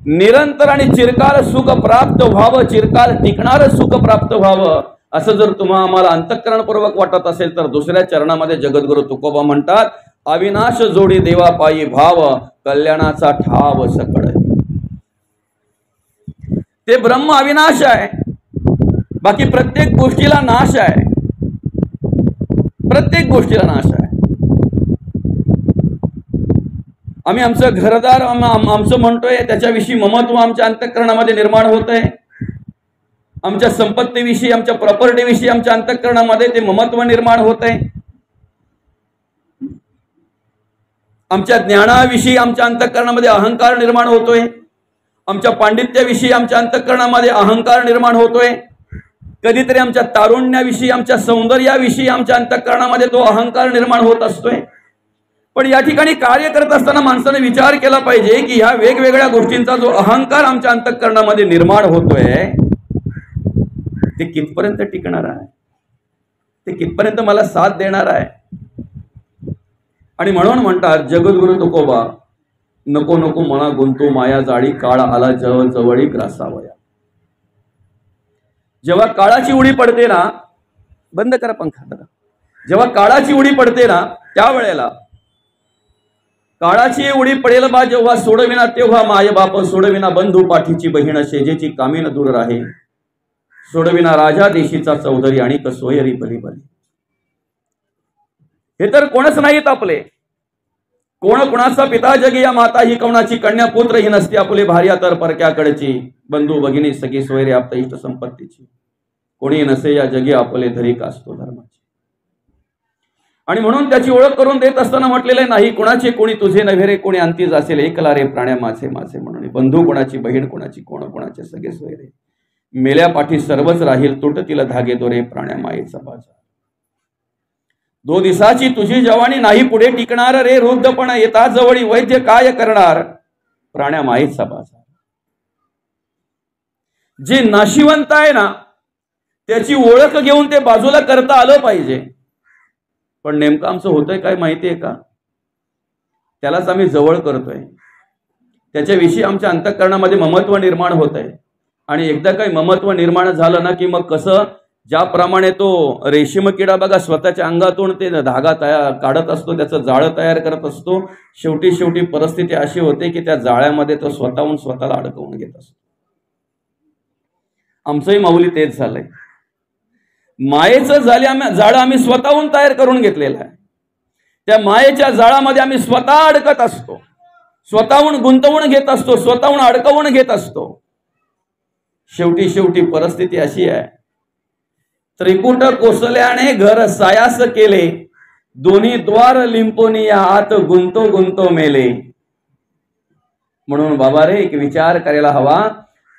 निरंतर आणि चिरकाल सुख प्राप्त व्हावं, चिरकाल टिकणारं सुख प्राप्त व्हावं असं जर तुम्हाला आम्हाला अंतःकरणपूर्वक वाटत असेल तर दुसऱ्या चरणामध्ये जगद्गुरु तुकोबा म्हणतात, अविनाश जोडी देवा पायी भाव, कल्याणाचा ठाव सकळ. ते ब्रह्म अविनाश आहे, बाकी प्रत्येक गोष्टीला नाश आहे, प्रत्येक गोष्टीला नाश आहे. आम्ही आमचं घरदार आमचं म्हणतोय, त्याच्याविषयी ममत्व आमच्या अंतःकरणामध्ये निर्माण होत आहे. आमच्या संपत्तीविषयी, आमच्या प्रॉपर्टीविषयी आमच्या अंतःकरणामध्ये ते ममत्व निर्माण होत आहे. आमच्या ज्ञानाविषयी आमच्या अंतःकरणामध्ये अहंकार निर्माण होतोय. आमच्या पांडित्याविषयी आमच्या अंतःकरणामध्ये अहंकार निर्माण होतोय. कधीतरी आमच्या तारुण्याविषयी, आमच्या सौंदर्याविषयी आमच्या अंतःकरणामध्ये तो अहंकार निर्माण होत असतोय. पण या ठिकाणी कार्य करत असताना माणसाने विचार केला पाहिजे की ह्या वेगवेगळ्या गोष्टींचा जो अहंकार आमच्या अंतःकरणामध्ये निर्माण होतोय ते कितपर्यंत टिकणार आहे, ते कितपर्यंत मला साथ देणार आहे. आणि म्हणून म्हणतात जगद्गुरु तुकोबा, नको नको मना गुंतू माया जाळी, काळ आला जवळी ग्रासावया. जेव्हा काळाची उडी पडते ना, बंद करा पंखा जरा, जेव्हा काळाची उडी पडते ना त्यावेळेला, काळाची उडी पडेल बा जेव्हा सोडविना, तेव्हा माय बाप सोडविना, बंधू पाठीची बहीण शेजेची कामीन दूर राहे, सोडविना राजा देशीचा चौधरी आणि सोयरी बली बली. हे तर कोणच नाहीत आपले, कोण कुणाचा पिता जगी या माता ही कोणाची कन्या पुत्र ही नसते आपले, भार्या तर परक्याकडची, बंधू भगिनी सगळी सोयरे आपता इष्ट संपत्तीची, कोणी नसे या जगी आपले धरी कासतो धर्माची. आणि म्हणून त्याची ओळख करून देत असताना म्हटलेले नाही, कुणाचे कोणी तुझे नव्हे रे, कोणी अंतीज असेल एकला रे प्राण्या माझे माझे म्हणून. बंधू कोणाची, बहीण कोणाची, कोण कोणाचे सगळे सोयरे, मेल्या पाठी सर्वच राहील, तुटतील धागे दोरे प्राण्या मायेचा बाजार. दो दिसाची तुझी जवानी नाही पुढे टिकणार रे, वृद्धपण येता जवळी वैद्य काय करणार प्राण्या मायेचा बाजार. जे नाशिवंत आहे ना त्याची ओळख घेऊन ते बाजूला करता आलं पाहिजे. पण नेमकं आमचं होतंय काय माहितीये का, त्यालाच आम्ही जवळ करतोय, त्याच्याविषयी आमच्या अंतःकरणामध्ये ममत्व निर्माण होत आहे. आणि एकदा काही ममत्व निर्माण झालं ना की मग कसं, ज्याप्रमाणे तो रेशीम किडा बघा स्वतःच्या अंगातून ते धागा तयार काढत असतो, त्याचं जाळं तयार करत असतो, शेवटी परिस्थिती अशी होते की त्या जाळ्यामध्ये तो स्वतःहून स्वतःला अडकवून घेत असतो. आमचंही माऊली तेच झालंय, मायेचं जाळं आम्ही स्वतःहून तयार करून घेतलेलं आहे. त्या मायेच्या जाळामध्ये आम्ही स्वतः अडकत असतो, स्वतःहून गुंतवून घेत असतो, स्वतःहून अडकवून घेत असतो. शेवटी परिस्थिती अशी आहे, त्रिकुट कोसल्याने घर सायास केले, दोन्ही द्वार लिंपोनिया आत गुंतो मेले. म्हणून बाबा रे एक विचार करायला हवा,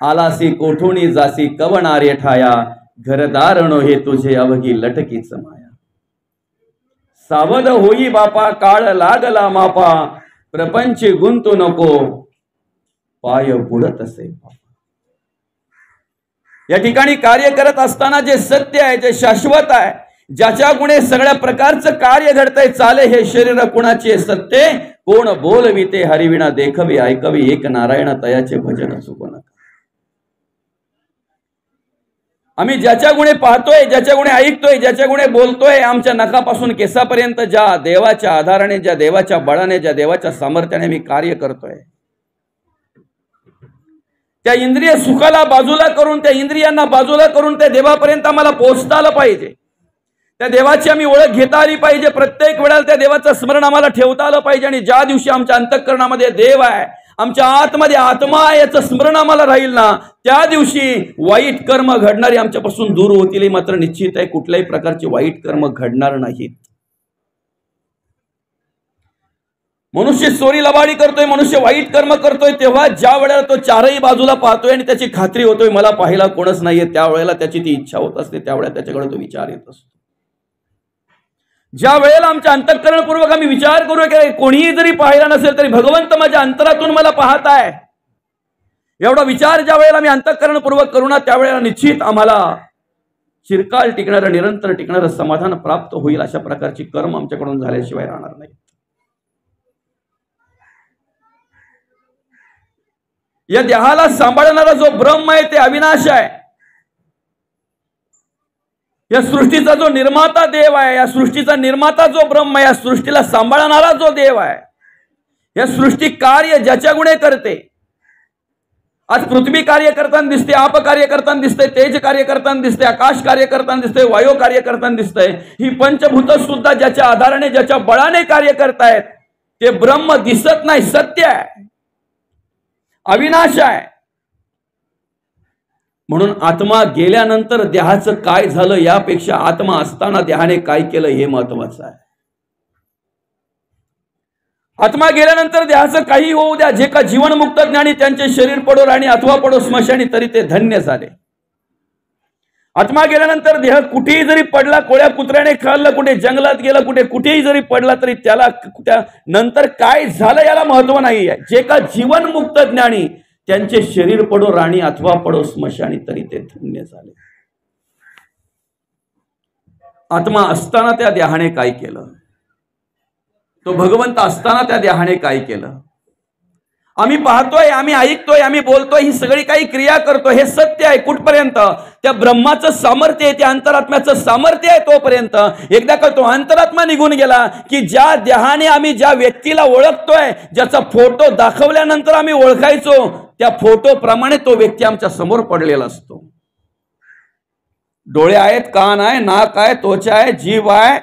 आलासी कोठुनी जासी कवणारे ठाया, घरदार नो हे तुझे अवघी लटकीच माया. सावध होई बापा काळ लागला मापा, प्रपंच गुंतू नको पाय बुडत असे. या ठिकाणी कार्य करत असताना जे सत्य आहे, जे शाश्वत आहे, ज्याच्या गुणे सगळ्या प्रकारचं कार्य घडतंय, चाले हे शरीर कुणाचे सत्य, कोण बोलविते हरिविना देखवी ऐकवी, एक नारायण तयाचे भजन चुकू नका. आम्ही ज्याच्या गुणे पाहतोय, ज्याच्या गुणे ऐकतोय, ज्याच्या गुणे बोलतोय, आमच्या नखापासून केसापर्यंत ज्या देवाच्या आधाराने, ज्या देवाच्या बळाने, ज्या देवाच्या सामर्थ्याने मी कार्य करतोय, त्या इंद्रिय सुखाला बाजूला करून, त्या इंद्रियांना बाजूला करून त्या देवापर्यंत आम्हाला पोहोचता आलं पाहिजे. त्या देवाची आम्ही ओळख घेता आली पाहिजे. प्रत्येक वेळेला त्या देवाचं स्मरण आम्हाला ठेवता आलं पाहिजे. आणि ज्या दिवशी आमच्या अंतःकरणामध्ये देव आहे, आमच्या आतमध्ये आत्मा आहे, याचं स्मरण आम्हाला राहील ना, त्या दिवशी वाईट कर्म घडणारे आमच्यापासून दूर होतील. मात्र निश्चित आहे कुठल्याही प्रकारचे वाईट कर्म घडणार नाहीत. मनुष्य चोरी लबाडी करतोय, मनुष्य वाईट कर्म करतोय, तेव्हा ज्या वेळेला तो चारही बाजूला पाहतोय आणि त्याची खात्री होतोय मला पाहायला कोणच नाहीये, त्यावेळेला त्याची ती इच्छा होत असते, त्यावेळेला त्याच्याकडे तो विचार येत असतो. ज्या वेळेला आमच्या अंतःकरणपूर्वक आम्ही विचार करू की कोणीही जरी पाहिला नसेल तरी भगवंत माझ्या अंतरातून मला पाहत आहे, एवढा विचार ज्या वेळेला आम्ही अंतःकरणपूर्वक करू ना, त्यावेळेला निश्चित आम्हाला चिरकाल टिकणारं, निरंतर टिकणारं समाधान प्राप्त होईल. अशा प्रकारची कर्म आमच्याकडून झाल्याशिवाय राहणार नाही. या देहाला सांभाळणारा जो ब्रह्म आहे ते अविनाश आहे. या सृष्टीचा जो निर्माता देव आहे, या सृष्टीचा निर्माता जो ब्रह्म आहे, या सृष्टीला सांभाळणारा जो देव आहे, या सृष्टी कार्य ज्याच्या गुणे करते. आज पृथ्वी कार्य करताना दिसते, आप कार्य करताना दिसते, तेज कार्य करताना दिसते, आकाश कार्य करताना दिसते, वायू कार्य करताना दिसते. ही पंचभूत सुद्धा ज्याच्या आधाराने, ज्याच्या बळाने कार्य करतायत ते ब्रह्म दिसत नाही, सत्य आहे, अविनाश आहे. म्हणून आत्मा गेल्यानंतर देहाचं काय झालं यापेक्षा आत्मा असताना देहाने काय केलं हे महत्वाचं आहे. आत्मा गेल्यानंतर देहाचं काही होऊ द्या, जे का जीवनमुक्त ज्ञानी त्यांचे शरीर पडो राणी अथवा पडो स्मशानी तरी ते धन्य झाले. आत्मा गेल्यानंतर देह कुठेही जरी पडला, कोळ्या कुत्र्याने खाल्लं, कुठे जंगलात गेला, कुठेही जरी पडला तरी त्याला त्या नंतर काय झालं याला महत्व नाही आहे. जे का जीवनमुक्त ज्ञानी त्यांचे शरीर पडो राणी अथवा पडो स्मशानी तरी ते धन्य झाले. आत्मा असताना त्या देहाने काय केलं, तो भगवंत असताना त्या देहाने काय केलं. आम्ही पाहतोय, आम्ही ऐकतोय, आम्ही बोलतोय, ही सगळी काही क्रिया करतोय, हे सत्य आहे. कुठपर्यंत? त्या ब्रह्माचं सामर्थ्य आहे, त्या अंतरात्म्याचं सामर्थ्य आहे तोपर्यंत. एकदा का तो अंतरात्मा निघून गेला की ज्या देहाने आम्ही ज्या व्यक्तीला ओळखतोय, ज्याचा फोटो दाखवल्यानंतर आम्ही ओळखायचो, त्या फोटो प्रमाणे तो व्यक्ती आमच्या समोर पडलेला असतो. डोळे आहेत, कान आहे, नाक आहे, त्वचा आहे, जीभ आहे,